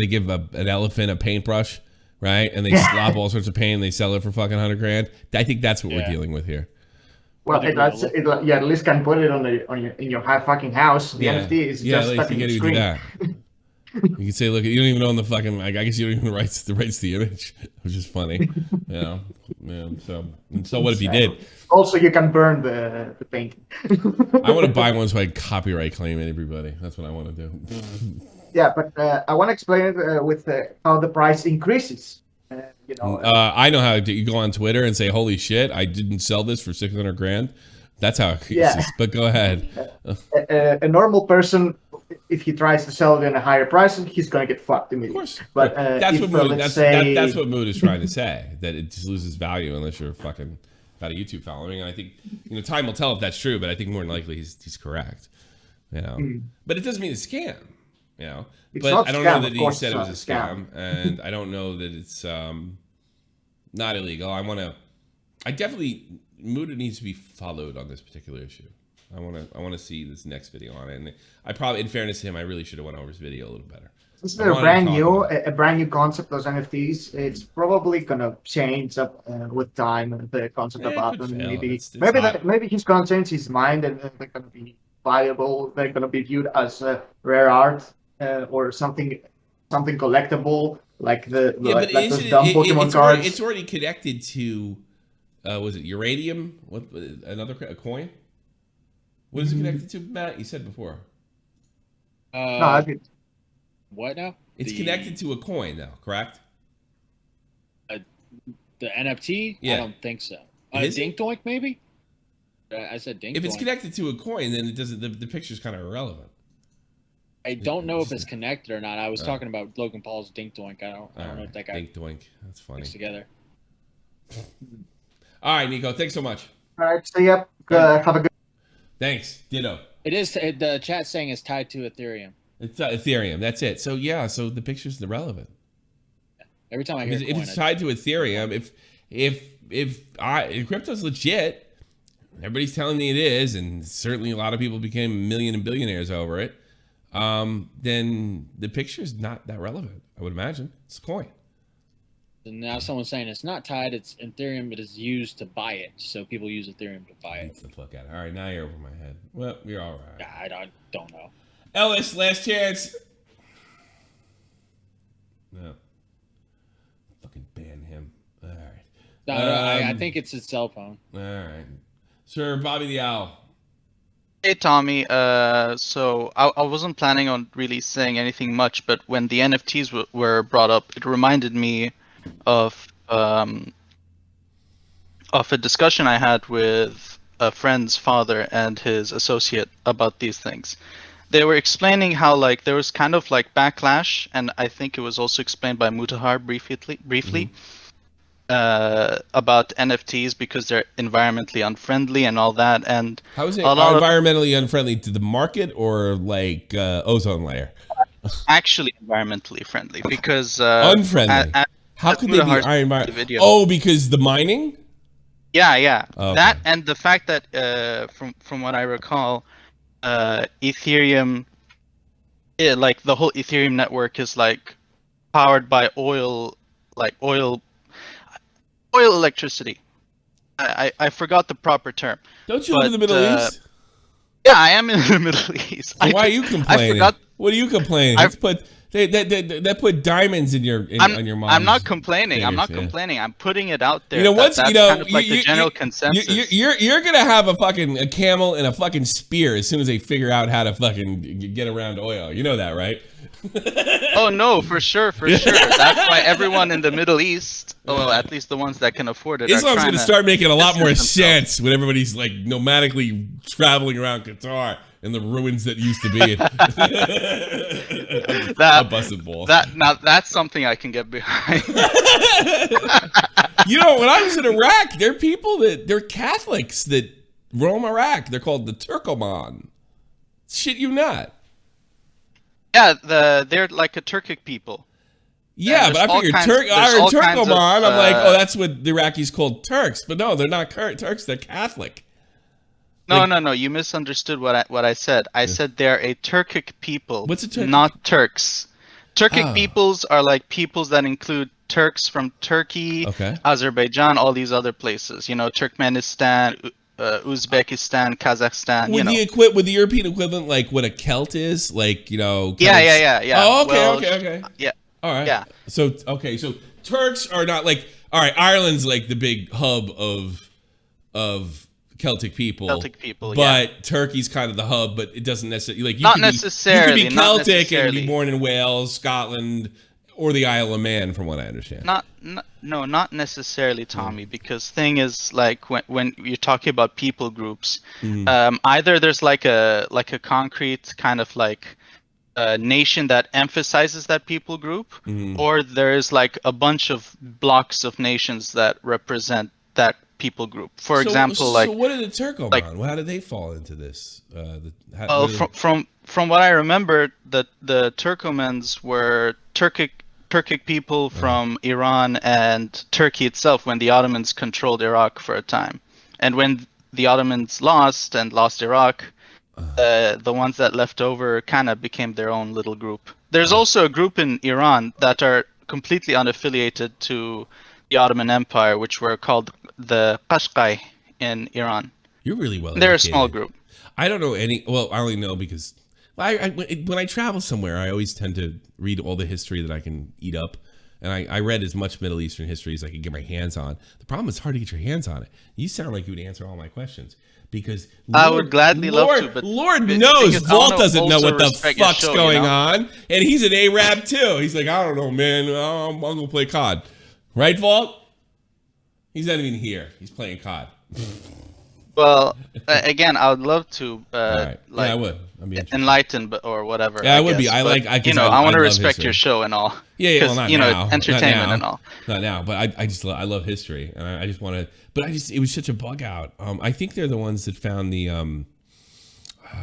give an elephant a paintbrush, right? And they slop all sorts of paint and they sell it for fucking $100,000. I think that's what we're dealing with here. Well, at least can put it in your fucking house. The NFT is just stuck in the screen. Do that. You can say, look, you don't even own the fucking. I guess you don't even rights to the image, which is funny. Yeah. So what if you did? Also, you can burn the painting. I want to buy one so I can copyright claim it, everybody. That's what I want to do. Yeah, but I want to explain it with how the price increases. I know how you go on Twitter and say, "Holy shit, I didn't sell this for $600,000." That's how it increases. Yeah. But go ahead. A normal person, if he tries to sell it in a higher price, he's going to get fucked immediately. Of course. But that's what Mood is trying to say. That it just loses value unless you're fucking got a YouTube following. And I think time will tell if that's true. But I think more than likely he's correct. But it doesn't mean it's a scam. you know. It's But not I don't scam, know of that he course said it it's was a not a scam, and I don't know that it's not illegal. I definitely, Muta needs to be followed on this particular issue. I want to see this next video on it, and I probably, in fairness to him, I really should have went over his video a little better. This is a brand new concept, those NFTs. It's probably gonna change up with time. The concept about them, maybe he's gonna change his mind, and they're gonna be viable. They're gonna be viewed as rare art or something collectible, like like those dumb Pokemon cards. It's already connected to, was it uranium? What a coin? What is it connected to, Matt? You said before. No, what now? It's connected to a coin now, correct? The NFT? Yeah. I don't think so. Dink Doink, maybe? I said Dink Doink. If it's connected to a coin, then it doesn't. The picture's kind of irrelevant. I don't know if it's connected or not. I was talking about Logan Paul's Dink Doink. I don't know if that guy Dink Doink. That's funny. Together. All right, Nico. Thanks so much. All right. So yep. Have a good. Thanks. Ditto. It is. The chat saying it's tied to Ethereum. It's Ethereum. That's it. So yeah. So the picture's irrelevant. Every time I hear if it's tied to Ethereum, if crypto's legit, everybody's telling me it is, and certainly a lot of people became million and billionaires over it. Then the picture's not that relevant. I would imagine it's a coin. And now someone's saying it's not tied. It's Ethereum. It is used to buy it. So people use Ethereum to buy it. Let's look at it. All right, now you're over my head. Well, you're all right. I don't know. Ellis, last chance. No. Fucking ban him. All right. No, I think it's his cell phone. All right. Sir Bobby the Owl. Hey, Tommy. So I wasn't planning on really saying anything much, but when the NFTs were brought up, it reminded me of a discussion I had with a friend's father and his associate about these things. They were explaining how like there was kind of like backlash, and I think it was also explained by Mutahar briefly about NFTs because they're environmentally unfriendly and all that. And how is it environmentally unfriendly to the market or like ozone layer? Actually, environmentally friendly because unfriendly. How could they be environmentally? Oh, because the mining. Yeah. Okay. That and the fact that from what I recall, Ethereum, like the whole Ethereum network is like powered by oil electricity. I forgot the proper term. Don't you live in the Middle East? Yeah, I am in the Middle East. So why are you complaining? What are you complaining? They put diamonds in your on your mom's. I'm not complaining. I'm not complaining. I'm putting it out there. You know what's kind of like the general consensus. You're gonna have a camel and a fucking spear as soon as they figure out how to fucking get around oil. You know that, right? Oh no, for sure. That's why everyone in the Middle East, well, at least the ones that can afford it, Islam's going to start making a lot more sense when everybody's like nomadically traveling around Qatar and the ruins that used to be. That busted balls. That's something I can get behind. You know, when I was in Iraq, they're Catholics that roam Iraq. They're called the Turkoman. Shit you not. Yeah, they're like a Turkic people. Yeah, but I figured Turkoman, I'm like, oh, that's what the Iraqis called Turks. But no, they're not Turks, they're Catholic. No, you misunderstood what I said. I said they're a Turkic people. What's a Turkic? Not Turks. Turkic peoples are like peoples that include Turks from Turkey, Azerbaijan, all these other places. You know, Turkmenistan, Uzbekistan, Kazakhstan. With the European equivalent, like what a Celt is, like, you know. Yeah. Oh, okay. Yeah. All right. Yeah. So Turks are not like, all right, Ireland's like the big hub of Celtic people. But Turkey's kind of the hub, but it doesn't necessarily like you could be Celtic and be born in Wales, Scotland, or the Isle of Man, from what I understand. Not necessarily, Tommy, because thing is, like when you're talking about people groups, either there's like a concrete kind of like nation that emphasizes that people group, or there's like a bunch of blocks of nations that represent that people group. For example, like so what are the Turkoman? like, How did they fall into this? From what I remember, the Turkomans were Turkic people from Iran and Turkey itself when the Ottomans controlled Iraq for a time, and when the Ottomans lost Iraq, the ones that left over kind of became their own little group. There's also a group in Iran that are completely unaffiliated to the Ottoman Empire, which were called the Qashqai in Iran. You're really well. They're a small group. I don't know any. Well, I only know because when I travel somewhere, I always tend to read all the history that I can eat up. And I read as much Middle Eastern history as I could get my hands on. The problem is it's hard to get your hands on it. You sound like you would answer all my questions. Because I would gladly love to, but Lord knows Vault doesn't know what the fuck's going on, and he's an Arab too. He's like, I don't know, man. I'm gonna play COD, right, Vault? He's not even here. He's playing COD. Well, again, I would love to, right. like, I would. enlighten, or whatever. Yeah, I would be. I want to respect your show and all. Yeah, well, not now. Entertainment and all. Not now, but I love history, and I just want to. But it was such a bug out. I think they're the ones that found the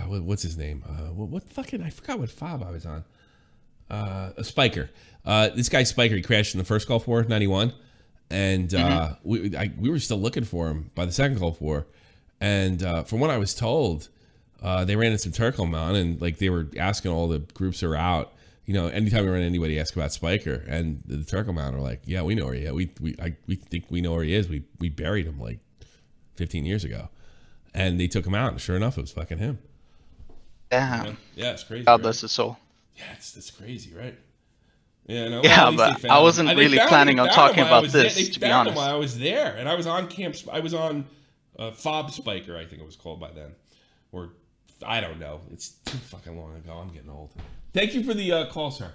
what's his name? I forgot what fob I was on. A Spiker. This guy Spiker, he crashed in the first Gulf War, 91, and we were still looking for him by the second Gulf War, and from what I was told, they ran into some Turkoman, and like they were asking all the groups that are out. You know, anytime we run into anybody, ask about Spiker, and the Turkoman are like, "Yeah, we know where he is. We think we know where he is. We buried him like 15 years ago, and they took him out, and sure enough, it was fucking him." Damn. Yeah, it's crazy. God bless his soul. Yeah, it's crazy, right? Yeah, no. Yeah, but I wasn't really planning on talking about this. To be honest, while I was there, and I was on I was on Fob Spiker, I think it was called by then, or I don't know. It's too fucking long ago. I'm getting old. Thank you for the call, sir,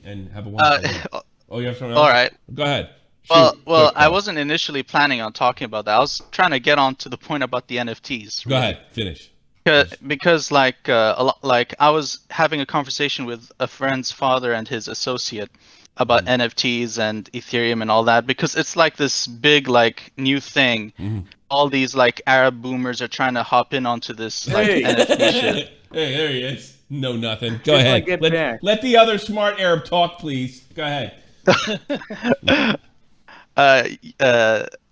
and have a wonderful day. Oh, you have something else? All right. Go ahead. Well, I wasn't initially planning on talking about that. I was trying to get on to the point about the NFTs. Go ahead. Finish. Because like I was having a conversation with a friend's father and his associate about NFTs and Ethereum and all that, because it's like this big like new thing. All these like Arab boomers are trying to hop in onto this like NFT shit. Hey, there he is. No, nothing. Go ahead. Let the other smart Arab talk, please. Go ahead.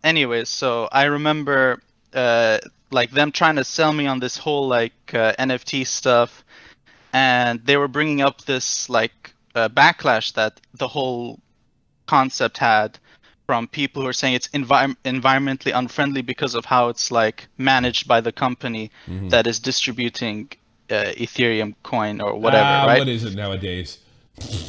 Anyways, so I remember like them trying to sell me on this whole like NFT stuff, and they were bringing up this like backlash that the whole concept had from people who are saying it's environmentally unfriendly because of how it's like managed by the company that is distributing Ethereum coin or whatever, right? What is it nowadays?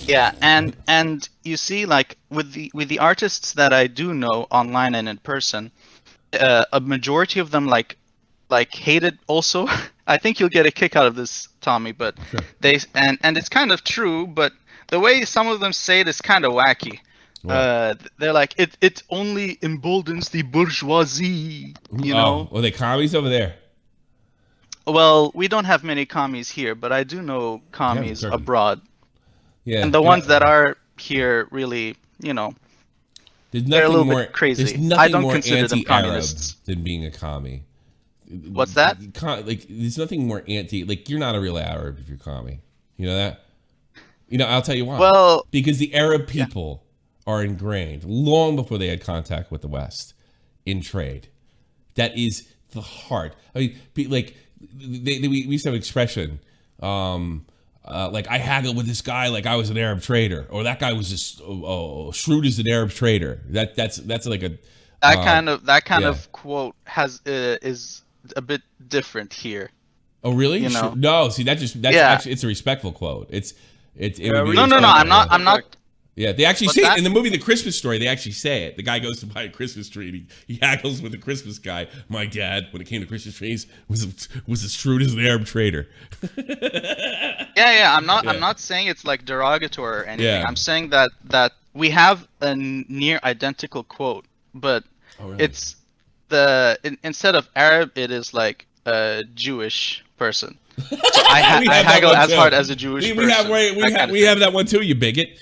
Yeah, and you see, like with the artists that I do know online and in person, a majority of them like hate it also. I think you'll get a kick out of this, Tommy, but sure. And it's kind of true, but the way some of them say it is kind of wacky. Right. They're like, it only emboldens the bourgeoisie, you know? Are they commies over there? Well, we don't have many commies here, but I do know commies abroad. Yeah, and the ones that are here really, you know, they're a little bit crazy. There's nothing I don't more consider them communists than being a commie. What's that? Like, there's nothing more like, you're not a real Arab if you're a commie. You know that? You know, I'll tell you why. Well, because the Arab people are ingrained long before they had contact with the West in trade. That is the heart. I mean, like, we used to have an expression, like, I haggled with this guy like I was an Arab trader, or that guy was just shrewd as an Arab trader. That's like a that kind of quote is a bit different here. Oh, really? You know? No, see, that's actually, it's a respectful quote. No, I'm not. Yeah, they actually say it in the movie The Christmas Story. They actually say it. The guy goes to buy a Christmas tree, and he haggles with the Christmas guy. My dad, when it came to Christmas trees, was as shrewd as an Arab trader. I'm not saying it's like derogatory or anything. Yeah. I'm saying that we have a near identical quote, but it's instead of Arab, it is like a Jewish person. So I haggle as hard as a Jewish person. We have that one too, you bigot.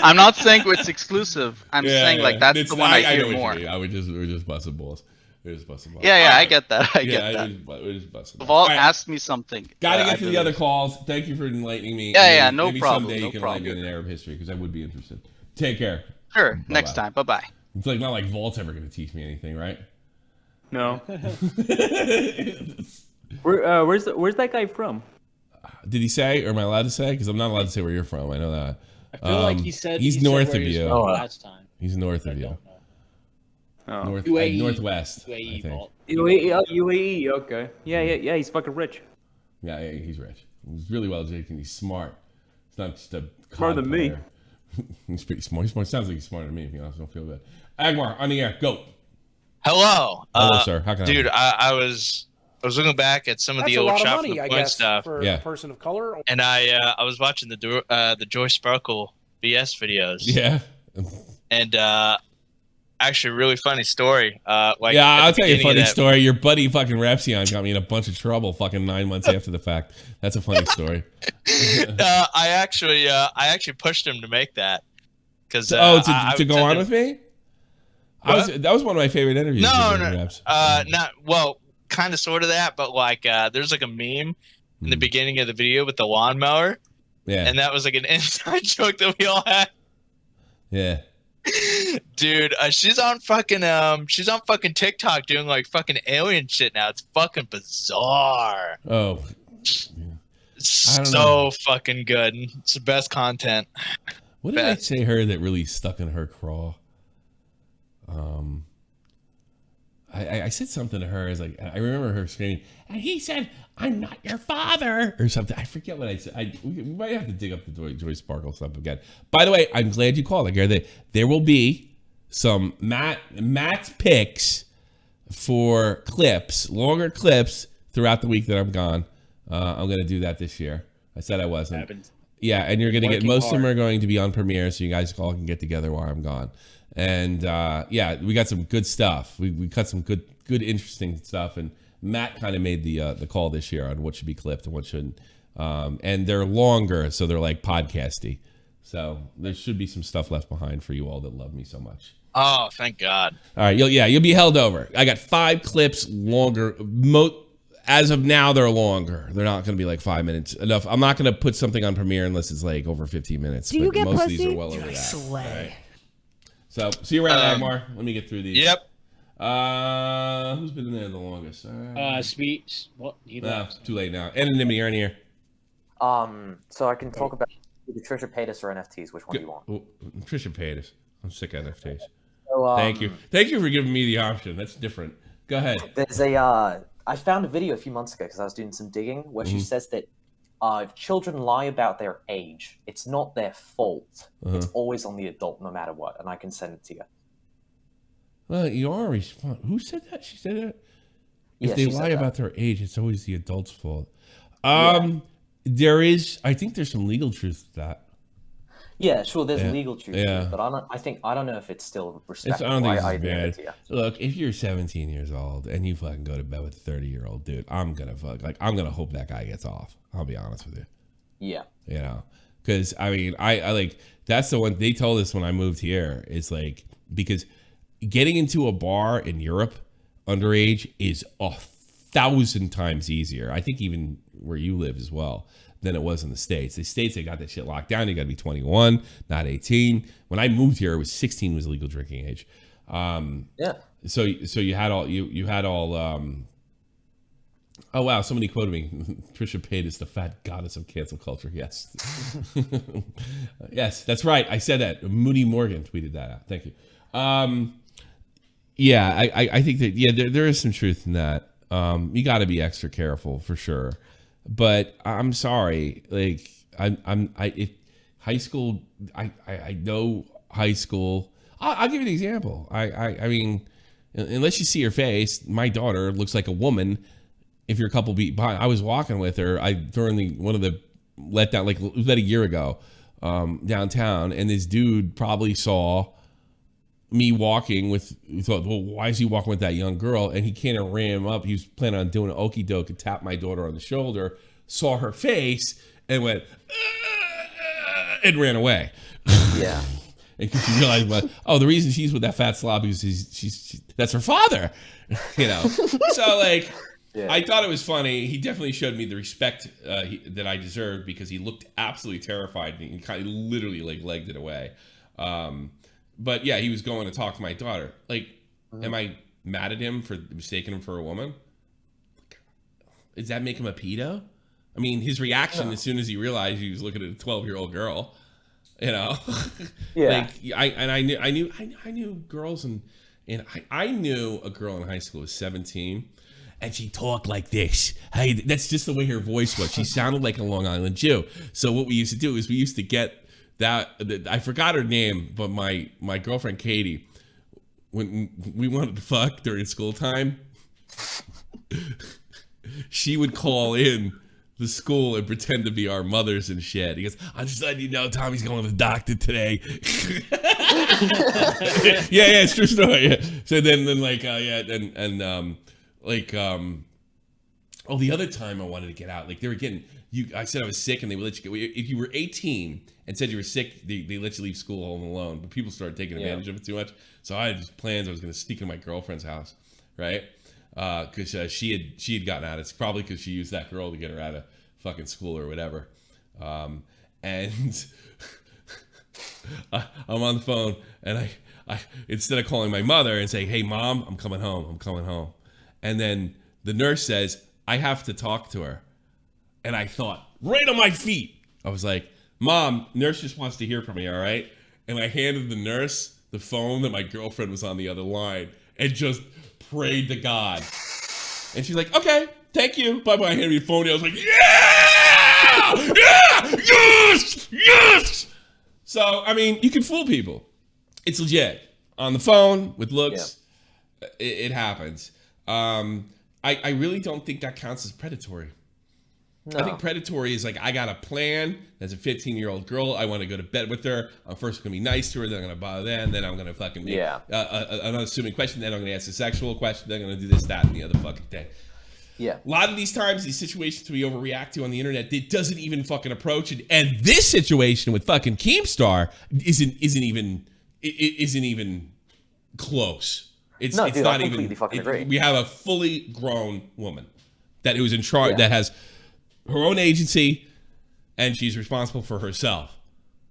I'm not saying it's exclusive. I'm saying like that's the one I hear more. We're just busting balls. We're just busting balls. Yeah, I get that. I get that. We're just busting balls. Vault asked me something. Gotta get to the other calls. Thank you for enlightening me. Yeah, no maybe problem. Someday you can enlighten me in Arab history because I would be interested. Take care. Sure. Bye-bye. Next time. Bye-bye. It's like not like Vault's ever going to teach me anything, right? No. Where's that guy from? Did he say, or am I allowed to say? Because I'm not allowed to say where you're from. I know that. I feel like he said he's north of you. Last time. He's north of you. Oh. Northwest. UAE, I think. UAE. Okay. Yeah. He's fucking rich. Yeah, he's rich. He's really well educated. He's smart. It's not just a smarter than me. He's pretty smart. Sounds like he's smarter than me. If you honestly don't feel good. Agmar, on the air. Go. Hello. Hello, sir. How can dude, I was looking back at some of the old Shop from the Point stuff. For a person of color. And I was watching the Joy Sparkle BS videos. Yeah. And actually, really funny story. Like I'll tell you a funny story. Your buddy fucking Rapsion got me in a bunch of trouble fucking 9 months after the fact. That's a funny story. I actually pushed him to make that because to go on with me. That was one of my favorite interviews. Not well, kind of sort of that, but like there's like a meme in the beginning of the video with the lawnmower. Yeah. And that was like an inside joke that we all had. Yeah. Dude, she's on fucking TikTok doing like fucking alien shit now. It's fucking bizarre. Oh. So fucking good. It's the best content. What did I say her that really stuck in her craw? I said something to her. I was like, I remember her screaming, and he said, "I'm not your father," or something. I forget what I said. We might have to dig up the Joy Sparkle stuff again. By the way, I'm glad you called. There will be some Matt's picks for clips, longer clips throughout the week that I'm gone. I'm going to do that this year. I said I wasn't. Yeah, and you're going to get most of them are going to be on Premiere, so you guys all can get together while I'm gone. And we got some good stuff. We cut some good interesting stuff. And Matt kind of made the call this year on what should be clipped and what shouldn't. And they're longer, so they're like podcasty. So there should be some stuff left behind for you all that love me so much. Oh, thank God. All right, you'll be held over. I got 5 clips longer. As of now, they're longer. They're not going to be like 5 minutes enough. I'm not going to put something on Premiere unless it's like over 15 minutes. Do you get most pussy? Of these are well over that. Slay. So, see you around, Agmar. Let me get through these. Yep. Who's been in there the longest? Sweet. What? Too late now. Anonymity, you're in here. So I can talk about Trisha Paytas or NFTs. Which one do you want? Trisha Paytas. I'm sick of NFTs. So, Thank you for giving me the option. That's different. Go ahead. There's I found a video a few months ago because I was doing some digging where she says that if children lie about their age, it's not their fault. It's always on the adult, no matter what. And I can send it to you. Well, you are responsible. Who said that? She said that? If Yeah, they she lie said about their age, it's always the adult's fault. Yeah. I think there's some legal truth to that. Yeah, sure. There's legal truth to Yeah. it, but I don't know if it's still respectable. I don't think I it's give it bad. to you. Look, if you're 17 years old and you fucking go to bed with a 30-year-old dude, I'm gonna hope that guy gets off. I'll be honest with you. Yeah. You know, because I mean, I like that's the one they told us when I moved here. Is like because getting into a bar in Europe underage is 1,000 times easier. I think even where you live as well than it was in the States. The States, they got that shit locked down. You got to be 21, not 18. When I moved here, it was 16 was legal drinking age. Yeah. So you had all you had all. Oh wow! Somebody quoted me. Trisha Paytas, the fat goddess of cancel culture. Yes, yes, that's right. I said that. Moody Morgan tweeted that out. Thank you. Yeah, I think that there is some truth in that. You got to be extra careful for sure. But I'm sorry, like if high school, I know high school. I'll give you an example. I mean, unless you see her face, my daughter looks like a woman. If you're a couple beat behind, I was walking with her. During one of the letdown, like it was about a year ago, downtown, and this dude probably saw me walking with. He thought, well, why is he walking with that young girl? And he kind of ran him up. He was planning on doing an okey doke and tapped my daughter on the shoulder. Saw her face and went, and ran away. Yeah. And she realized, the reason she's with that fat slob is she's that's her father. So like, I thought it was funny. He definitely showed me the respect that I deserved because he looked absolutely terrified and he kind of literally like legged it away. But yeah, he was going to talk to my daughter. Like, am I mad at him for mistaking him for a woman? Does that make him a pedo? I mean, his reaction as soon as he realized he was looking at a 12-year-old girl, Yeah. Like I knew girls and I knew a girl in high school who was 17 and she talked like this. Hey, that's just the way her voice was. She sounded like a Long Island Jew. So what we used to do is we used to get that I forgot her name, but my girlfriend Katie, when we wanted to fuck during school time, she would call in the school and pretend to be our mothers and shit. He goes, I'm just letting you know Tommy's going to the doctor today. yeah, it's true story. Yeah. So then like the other time I wanted to get out, like they were getting I said I was sick and they would let you go. If you were 18 and said you were sick, they let you leave school home alone. But people started taking advantage of it too much. So I had these plans. I was going to sneak into my girlfriend's house, right? Because she had gotten out. It's probably because she used that girl to get her out of fucking school or whatever. And I'm on the phone and I instead of calling my mother and saying, "Hey mom, I'm coming home," and then the nurse says, "I have to talk to her," and I thought right on my feet. I was like, "Mom, nurse just wants to hear from me, all right?" And I handed the nurse the phone that my girlfriend was on the other line and just prayed to God. And she's like, "Okay, thank you." Bye-bye. I handed me the phone. I was like, "Yeah! Yeah! Yes! Yes!" So, I mean, you can fool people. It's legit. On the phone, with looks, it happens. I really don't think that counts as predatory. No. I think predatory is like, I got a plan as a 15-year-old girl. I want to go to bed with her. I'm first going to be nice to her. Then I'm going to bother them. Then I'm going to fucking be an unassuming question. Then I'm going to ask a sexual question. Then I'm going to do this, that, and the other fucking thing. Yeah. A lot of these times, these situations we overreact to on the internet, it doesn't even fucking approach it. And this situation with fucking Keemstar isn't even close. It's not even. Agree. We have a fully grown woman who's in charge, that has her own agency, and she's responsible for herself,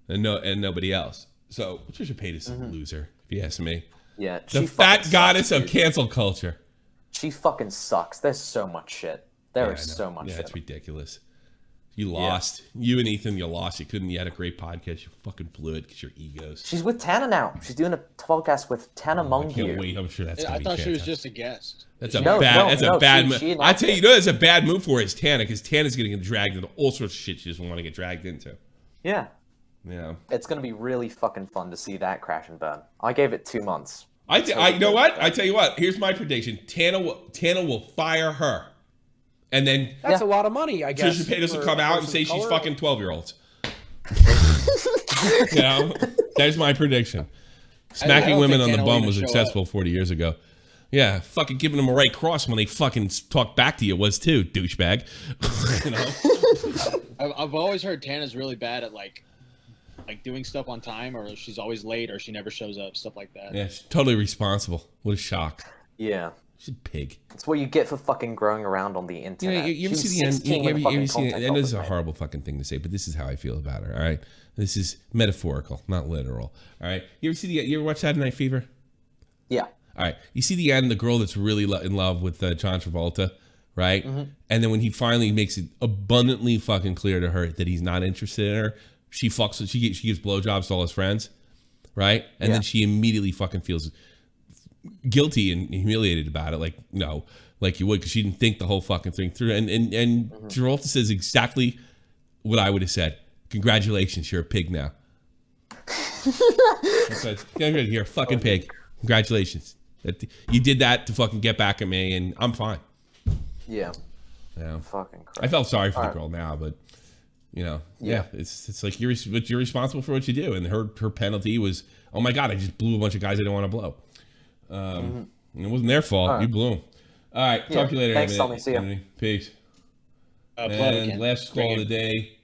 and nobody else. So Trisha Paytas is a loser, if you ask me. Yeah, the fat goddess of cancel culture. She fucking sucks. There's so much shit. There is so much shit. Yeah, it's ridiculous. You lost. You and Ethan, you lost. You had a great podcast. You fucking blew it because your egos. She's with Tana now. She's doing a podcast with Tana Mongear. I can't wait. I'm sure that's gonna be I thought fantastic. she was just a guest. That's a bad move. I tell you, that's a bad move for her is Tana, because Tana's getting dragged into all sorts of shit she doesn't want to get dragged into. Yeah. Yeah. It's going to be really fucking fun to see that crash and burn. I gave it 2 months. You know what? I tell you what. Here's my prediction. Tana will fire her, and then that's a lot of money. I guess Trisha Paytas will come out and say she's fucking 12-year-olds. There's my prediction. Smacking women on the bum was accessible 40 years ago. Yeah, fucking giving them a right cross when they fucking talk back to you was too, douchebag. I've always heard Tana's really bad at like doing stuff on time, or she's always late, or she never shows up, stuff like that. Yeah, she's totally responsible. What a shock. Yeah. She's a pig. It's what you get for fucking growing around on the internet. You ever see the end? You ever see it? And this is a horrible fucking thing to say, but this is how I feel about her, all right? This is metaphorical, not literal, all right? You ever watch Saturday Night Fever? Yeah. All right. You see the end, the girl that's really in love with John Travolta, right? Mm-hmm. And then when he finally makes it abundantly fucking clear to her that he's not interested in her, she gives blowjobs to all his friends, right? And then she immediately fucking feels guilty and humiliated about it, like you would, because she didn't think the whole fucking thing through. And Travolta says exactly what I would have said. Congratulations, you're a pig now. Get here, fucking pig. Congratulations. You did that to fucking get back at me, and I'm fine. Yeah. Yeah. Fucking crap. I felt sorry for the girl now, but it's like you're responsible for what you do, and her penalty was, oh my god, I just blew a bunch of guys I didn't want to blow. And it wasn't their fault. You blew them. All right, talk to you later. Thanks, Tommy. See ya. Peace. And last call of the day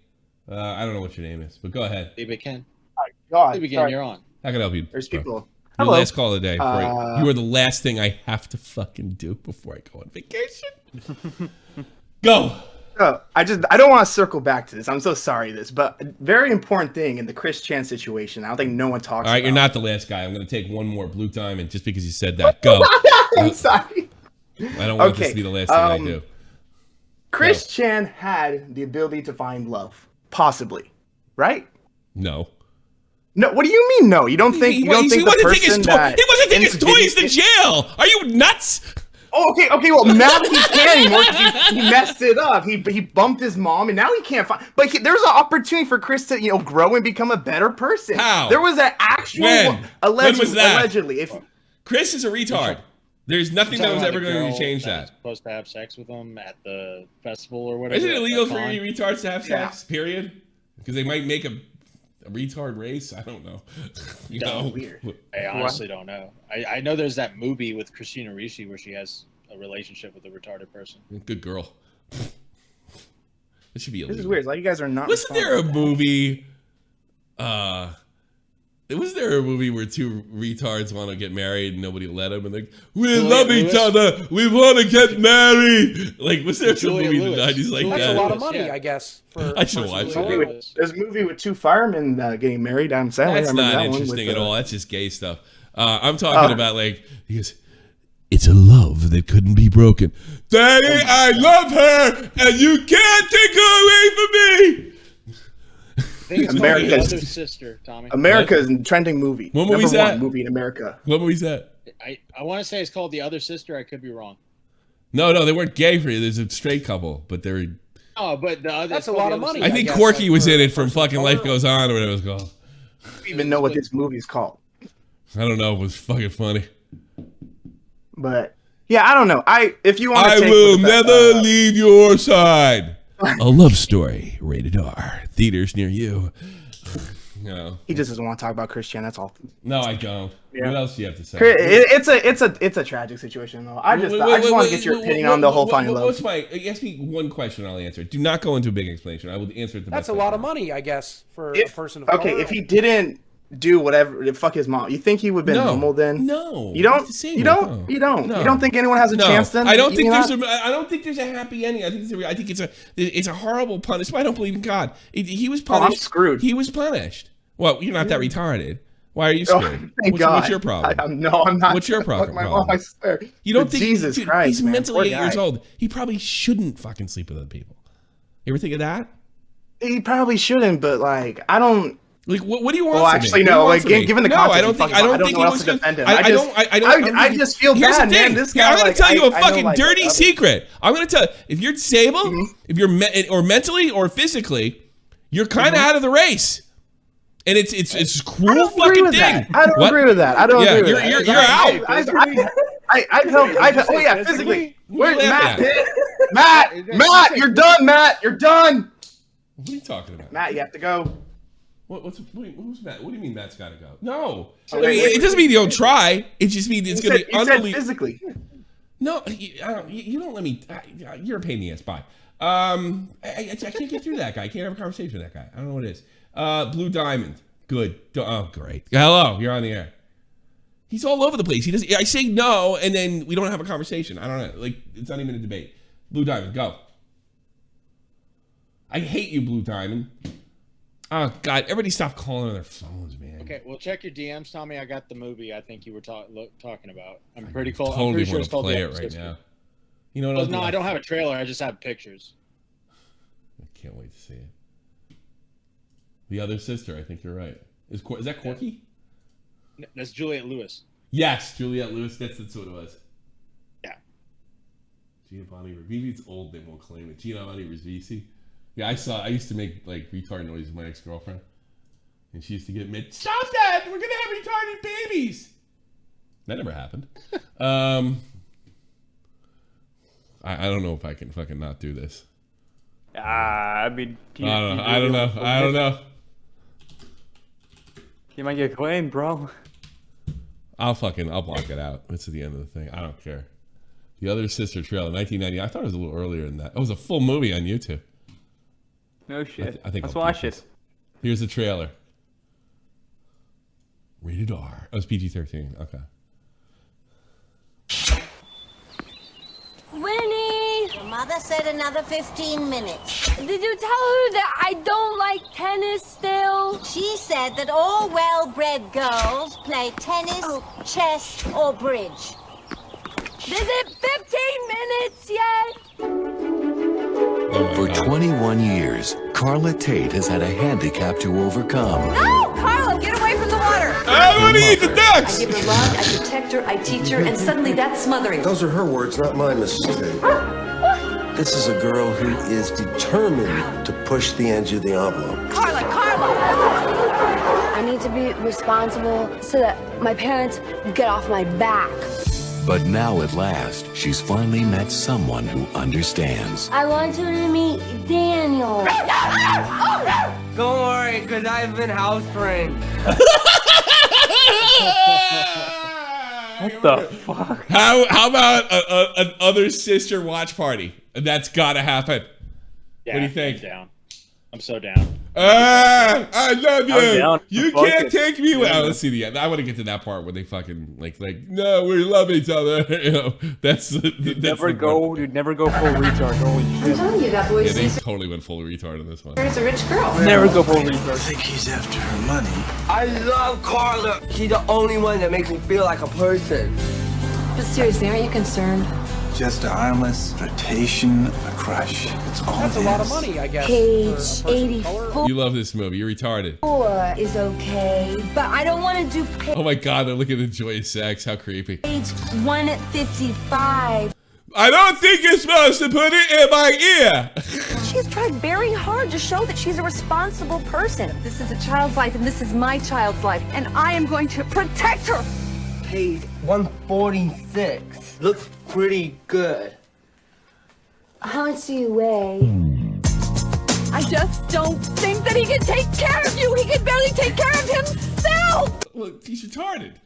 I don't know what your name is, but go ahead. Baby Ken. God, Baby Ken, sorry. you're on. How can I help you? There's bro? people. Your Hello. last call of the day. You are the last thing I have to fucking do before I go on vacation. Go. Oh, I don't want to circle back to this. I'm so sorry this, but a very important thing in the Chris Chan situation. I don't think no one talks about. All right, you're not the last guy. I'm going to take one more Blue Diamond just because you said that. Go. I'm sorry. I don't want this to be the last thing I do. Chris Chan had the ability to find love, possibly, right? No. No. What do you mean? No, you don't think? You don't think he wasn't taking his toys to jail. Are you nuts? Oh, okay. Well, now he can't anymore because he messed it up. He bumped his mom, and now he can't find. But there's an opportunity for Chris to grow and become a better person. How? There was an actual when was that? Allegedly, if Chris is a retard. There's nothing that was ever going to change that. Supposed to have sex with him at the festival or whatever. Is it illegal for you retards to have sex? Period. Because they might make a retard race. I don't know. Weird. I honestly don't know. I know there's that movie with Christina Ricci where she has a relationship with a retarded person. Good girl. It should be illegal. This is weird. Like you guys are not. Wasn't there a movie? Was there a movie where two retards want to get married and nobody let them, and we love each other, we want to get married? Like, was there some movie in the 90s like that? That's a lot of money, I guess. I should watch it. There's a movie with two firemen getting married. Adam Sandler. That's not interesting at all. That's just gay stuff. I'm talking about he goes, it's a love that couldn't be broken. Daddy, I love her, and you can't take her away from me. America's other sister, Tommy. America's trending movie. What movie's that? Movie in America. What movie's that? I want to say it's called The Other Sister. I could be wrong. No, they weren't gay for you. There's a straight couple, but they're. Oh, but that's a lot of money. I think Corky was in it from fucking Life Goes On or whatever it was called. I don't even know what this movie's called. I don't know. It was fucking funny. But yeah, I don't know. If you want, I will never leave your side. A love story, rated R. Theaters near you. No. He just doesn't want to talk about Chris Chan. That's all. No, I don't. Yeah. What else do you have to say? It's a tragic situation though. I just want to get your opinion on the whole finding love. Ask me one question, I'll answer it. Do not go into a big explanation. I will answer it. That's a lot of money, I guess, for a person of color. If he didn't do whatever, fuck his mom, you think he would have been normal then? No. You don't think anyone has a chance then? I don't think there's a happy ending. I think it's a horrible punishment. I don't believe in God. He was punished. I'm screwed. He was punished. Well, you're not that retarded. Why are you screwed? What's your problem? I'm not. What's your problem? My mom, I swear. You don't think Jesus Christ? He's mentally 8 years old. He probably shouldn't fucking sleep with other people. You ever think of that? He probably shouldn't, but I don't. Like, what do you want? Well, actually, no. Given the context, I don't know what else to defend him. I just feel bad, man. This guy. I'm going to tell you a fucking dirty secret. I'm going to tell you, if you're disabled, if you're or mentally or physically, you're kind of out of the race. And it's a cruel fucking thing. I don't agree with that. I don't agree with that. You're out. I've helped. Oh yeah, physically. Where's Matt? Matt, you're done. Matt, you're done. What are you talking about? Matt, you have to go. Who's Matt? What do you mean Matt's got to go? No, it doesn't mean you don't try. It just means it's going to be unbelievable. Physically. No, you don't let me. You're a pain in the ass. Bye. I can't get through that guy. I can't have a conversation with that guy. I don't know what it is. Blue Diamond. Good. Oh, great. Hello, you're on the air. He's all over the place. I say no, and then we don't have a conversation. I don't know. Like, it's not even a debate. Blue Diamond, go. I hate you, Blue Diamond. Oh, God. Everybody stop calling on their phones, man. Okay, well, check your DMs, Tommy. I got the movie I think you were talking about. I'm pretty cool. Totally I'm pretty sure want it's to called play The it Other right Sister. now. You know what? No, I don't have a trailer. I just have pictures. I can't wait to see it. The Other Sister. I think you're right. Is that Corky? No, that's Juliette Lewis. Yes, Juliette Lewis. That's what it was. Yeah. Giovanni Ribisi. It's old. They won't claim it. Giovanni Ribisi. Yeah, I used to make retard noises with my ex-girlfriend, and she used to get mid. Stop that! We're gonna have retarded babies. That never happened. I don't know if I can fucking not do this. I mean, I don't know. You might get claimed, bro. I'll block it out. It's at the end of the thing. I don't care. The Other Sister trailer, 1990. I thought it was a little earlier than that. It was a full movie on YouTube. No shit. I think Let's I'll watch keep it. this. Here's the trailer. Rated R. Oh, it's PG-13. Okay. Winnie! Your mother said another 15 minutes. Did you tell her that I don't like tennis still? She said that all well-bred girls play tennis, chess, or bridge. Is it 15 minutes yet? For 21 years, Carla Tate has had a handicap to overcome. No! Carla, get away from the water! I want to eat the ducks! I give her love, I protect her, I teach her, and suddenly that's smothering. Those are her words, not mine, Mrs. Tate. This is a girl who is determined to push the edge of the envelope. Carla! I need to be responsible so that my parents get off my back. But now at last, she's finally met someone who understands. I want you to meet Daniel. Don't worry, because I've been house trained. What the fuck? How about an other sister watch party? That's gotta happen. Yeah, what do you think? I'm down. I'm so down. I love you. I'm down. You Fuck can't it. take me. Yeah. Let's see the. I want to get to that part where they fucking like no, we love each other. You know, You'd never go full retard. Holy shit! I'm telling you, that boy Yeah, they sees totally went full retard in this one. there's a rich girl. Never go full retard. I think he's after her money. I love Carla. She's the only one that makes me feel like a person. But seriously, aren't you concerned? Just a harmless flirtation, a crush. It's all That's a lot of money, I guess. Page 84 You love this movie. You're retarded. is okay, but I don't want to do page Oh my god, they're looking at joyous sex. How creepy. 155. I don't think you're supposed to put it in my ear. She's tried very hard to show that she's a responsible person. This is a child's life, and this is my child's life, and I am going to protect her. Page 146. Looks pretty good. How much do you weigh? I just don't think that he can take care of you. He can barely take care of himself. Look, he's retarded.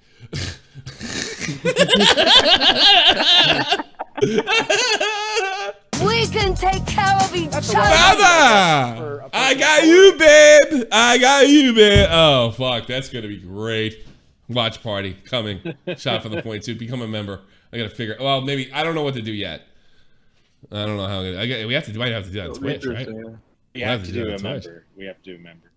We can take care of each other. Mother! I got you, babe. I got you, babe. Oh, fuck. That's going to be great. Watch party coming. Shot from the point two. Become a member. I got to figure. Well, maybe. I don't know what to do yet. I don't know how. We have to. Might have to do that on Twitch, right? We have to do a member. We have to do a member.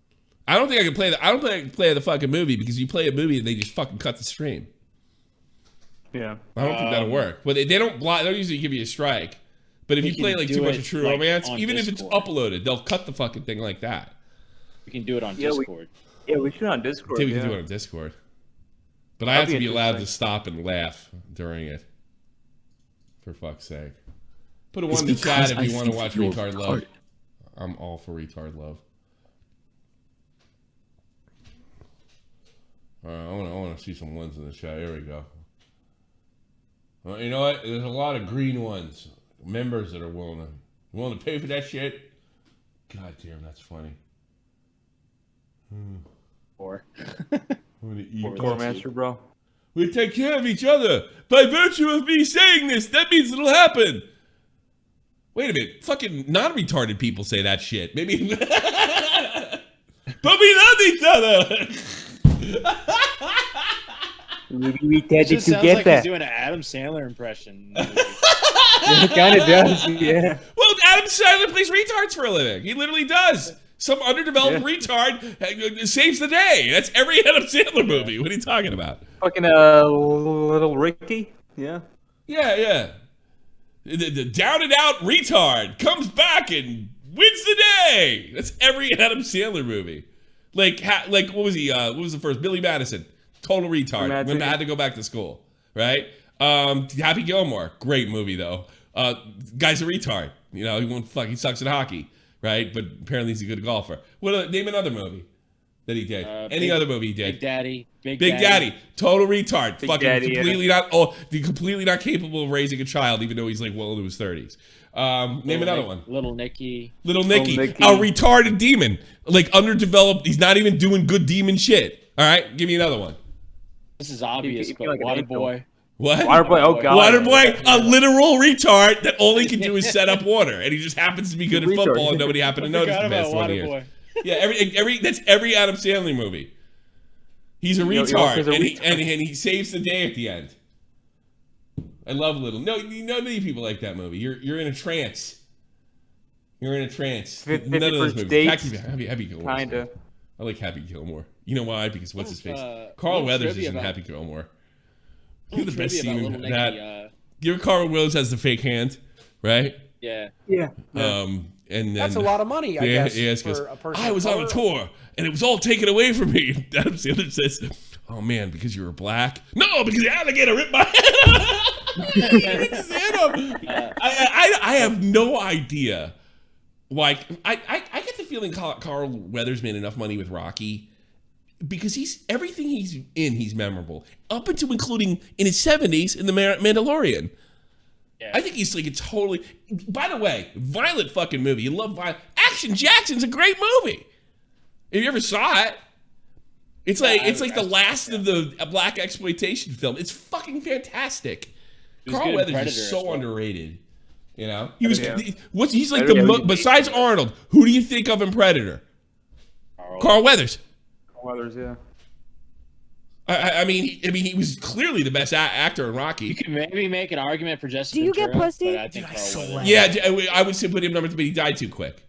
I don't think I can play I don't think I can play the fucking movie because you play a movie and they just fucking cut the stream. Yeah. I don't think that'll work. But they don't block. They don't usually give you a strike. But if you play like too much of True Romance, even if it's uploaded, they'll cut the fucking thing like that. We can do it on Discord. We should on Discord. I think we can do it on Discord. But I have to be allowed to stop and laugh during it. For fuck's sake. Put a one in the chat if you want to watch Retard Love. I'm all for Retard Love. Alright, I want to see some ones in the chat. Here we go. Well, you know what? There's a lot of green ones. Members that are willing to pay for that shit. God damn, that's funny. Or Core Master, bro. We take care of each other. By virtue of me saying this, that means it'll happen. Wait a minute. Fucking non-retarded people say that shit. Maybe. But we love each other. We It just sounds like he's doing an Adam Sandler impression. It kind of does, yeah. Well, Adam Sandler plays retards for a living. He literally does. Some underdeveloped retard saves the day. That's every Adam Sandler movie. What are you talking about? Fucking little Ricky? Yeah. Yeah. The down and out retard comes back and wins the day. That's every Adam Sandler movie. Like what was he? What was the first? Billy Madison. Total retard. Had to go back to school. Right? Happy Gilmore. Great movie though. Guy's a retard. You know, he sucks at hockey. Right? But apparently he's a good golfer. Name another movie that he did. Any other movie he did. Big Daddy. Big Daddy. Total retard. Big Fucking Daddy, completely not capable of raising a child, even though he's like well into his 30s. Name another one. Little Nicky. Little Nicky. A retarded demon. Like underdeveloped. He's not even doing good demon shit. All right? Give me another one. This is obvious, but Waterboy. What? Waterboy, oh god. Waterboy, a literal retard that only can do is set up water, and he just happens to be good at football, and nobody happened to notice the past 20 years. Yeah, that's every Adam Sandler movie. He's a retard, and he saves the day at the end. I love many people like that movie. You're in a trance. You're in a trance. None of those movies. Happy Gilmore. Kinda. I like Happy Gilmore. You know why? Because what's his face? Carl Weathers is in Happy Gilmore. You're the best scene in that. You know Carl Weathers has the fake hand, right? Yeah. And then that's a lot of money, I guess. For a person I was on a tour, and it was all taken away from me. Adam Sandler says, "Oh man, because you were black? No, because the alligator ripped my head off." I have no idea. Like, I get the feeling Carl Weathers made enough money with Rocky because everything he's in, he's memorable. Up until including in his 70s in The Mandalorian. Yeah. I think he's like a totally... By the way, violent fucking movie. You love violent... Action Jackson's a great movie. If you ever saw it, it's like the last of the black exploitation film. It's fucking fantastic. Carl Weathers is so underrated. You know, he's like besides Arnold. Who do you think of in Predator? Carl Weathers. Carl Weathers, yeah. I mean, he was clearly the best actor in Rocky. You can maybe make an argument for Jesse. Do you get pussy? I think yeah, I would say put him number 2, but he died too quick.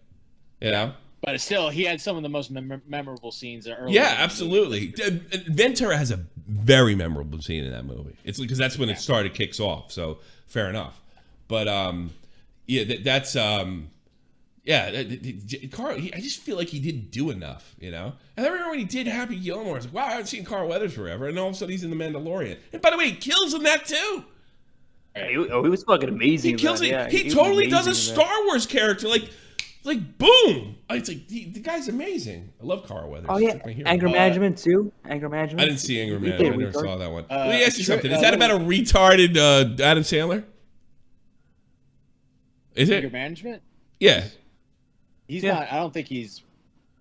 You know. But still, he had some of the most memorable scenes early. Yeah, absolutely. Ventura has a very memorable scene in that movie. It's because that's when it kicks off. So fair enough. But Carl. I just feel like he didn't do enough, you know. And I remember when he did Happy Gilmore, I was like, wow, I haven't seen Carl Weathers forever. And all of a sudden, he's in The Mandalorian. And by the way, he kills in that too. He was fucking amazing. He kills it. Yeah, he totally does a Star Wars character, like boom. It's like the guy's amazing. I love Carl Weathers. Oh yeah, Anger Management too. Anger Management. I didn't see Anger Management. I never saw that one. Let me ask you something. Is that about a retarded Adam Sandler? Is it? Anger Management? Yeah. He's not. I don't think he's.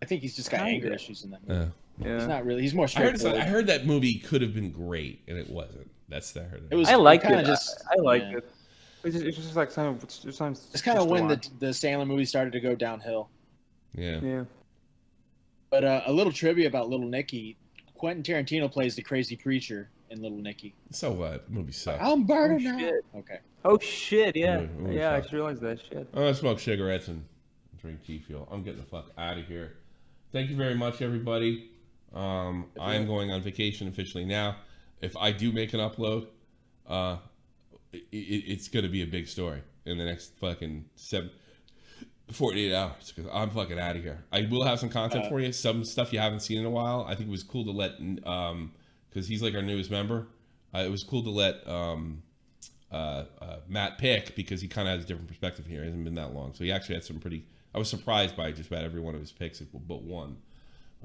I think he's just got anger issues in that movie. Yeah. He's not really. He's more straightforward. I heard that movie could have been great, and it wasn't. That's the heard. It was. I liked it. I liked it. It's just like sometimes. It's kind of when the Sandler movie started to go downhill. Yeah. Yeah. But a little trivia about Little Nicky: Quentin Tarantino plays the crazy preacher in Little Nicky. So what? The movie sucks. I'm burning now. Okay. Oh shit! Yeah. I just realized that shit. I'm gonna smoke cigarettes and drink tea fuel. I'm getting the fuck out of here. Thank you very much, everybody. I am going on vacation officially now. If I do make an upload, it's going to be a big story in the next fucking 48 hours because I'm fucking out of here. I will have some content for you, some stuff you haven't seen in a while. I think it was cool to let, because he's like our newest member, it was cool to let Matt pick because he kind of has a different perspective here. It hasn't been that long. So he actually had some pretty... I was surprised by just about every one of his picks, but one.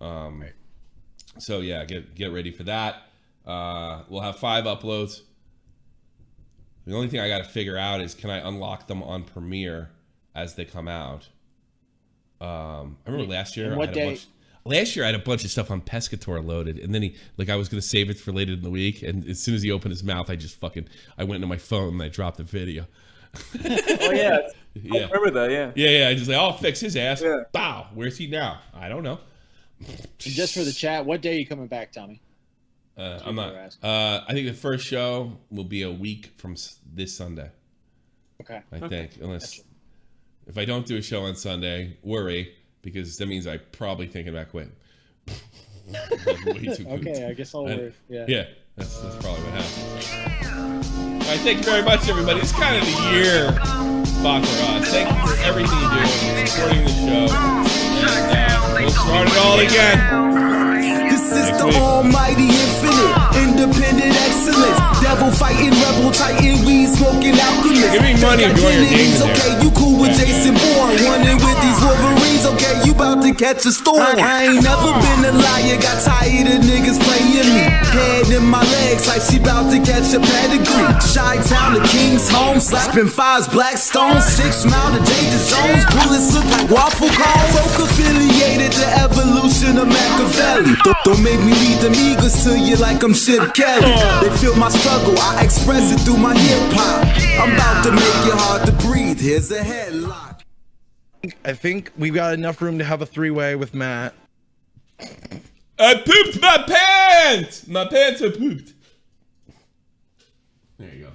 Right. So yeah, get ready for that. We'll have 5 uploads. The only thing I got to figure out is can I unlock them on Premiere as they come out. I remember last year I had a bunch of stuff on Pescator loaded, and then I was gonna save it for later in the week, and as soon as he opened his mouth, I went into my phone and I dropped the video. Oh yeah. Yeah. I remember that, yeah. Yeah, I just I'll fix his ass. Yeah. Bow. Where's he now? I don't know. And just for the chat, what day are you coming back, Tommy? I'm not. I think the first show will be a week from this Sunday. Okay. I think, unless if I don't do a show on Sunday, worry because that means I'm probably thinking about quitting. Okay, I guess I'll worry. Yeah, that's probably what happened. All right, thank you very much, everybody. It's kind of the year spot for us. Thank you for everything you do, supporting the show. And we'll start it all again. This is the almighty infinite, independent excellence. Devil fighting, rebel titan, weed smoking alchemist. Give me money if you want your games there. Okay, you cool with Jason Bourne, running with these Wolverines. Okay, you about to catch a storm. I ain't never been a liar, got tired of niggas playing me. Head in my legs like she bout to catch a pedigree. Chi-town to King's home, slapping fives, black stones, 6 mile to danger zones. Bullets look like waffle cones. Folk affiliated to evolution of Machiavelli. Don't make me read them eagles to you like I'm Chip Kelly. They feel my struggle, I express it through my hip hop. I'm about to make it hard to breathe. Here's a headlock. I think we've got enough room to have a 3-way with Matt. I pooped my pants! My pants are pooped. There you go.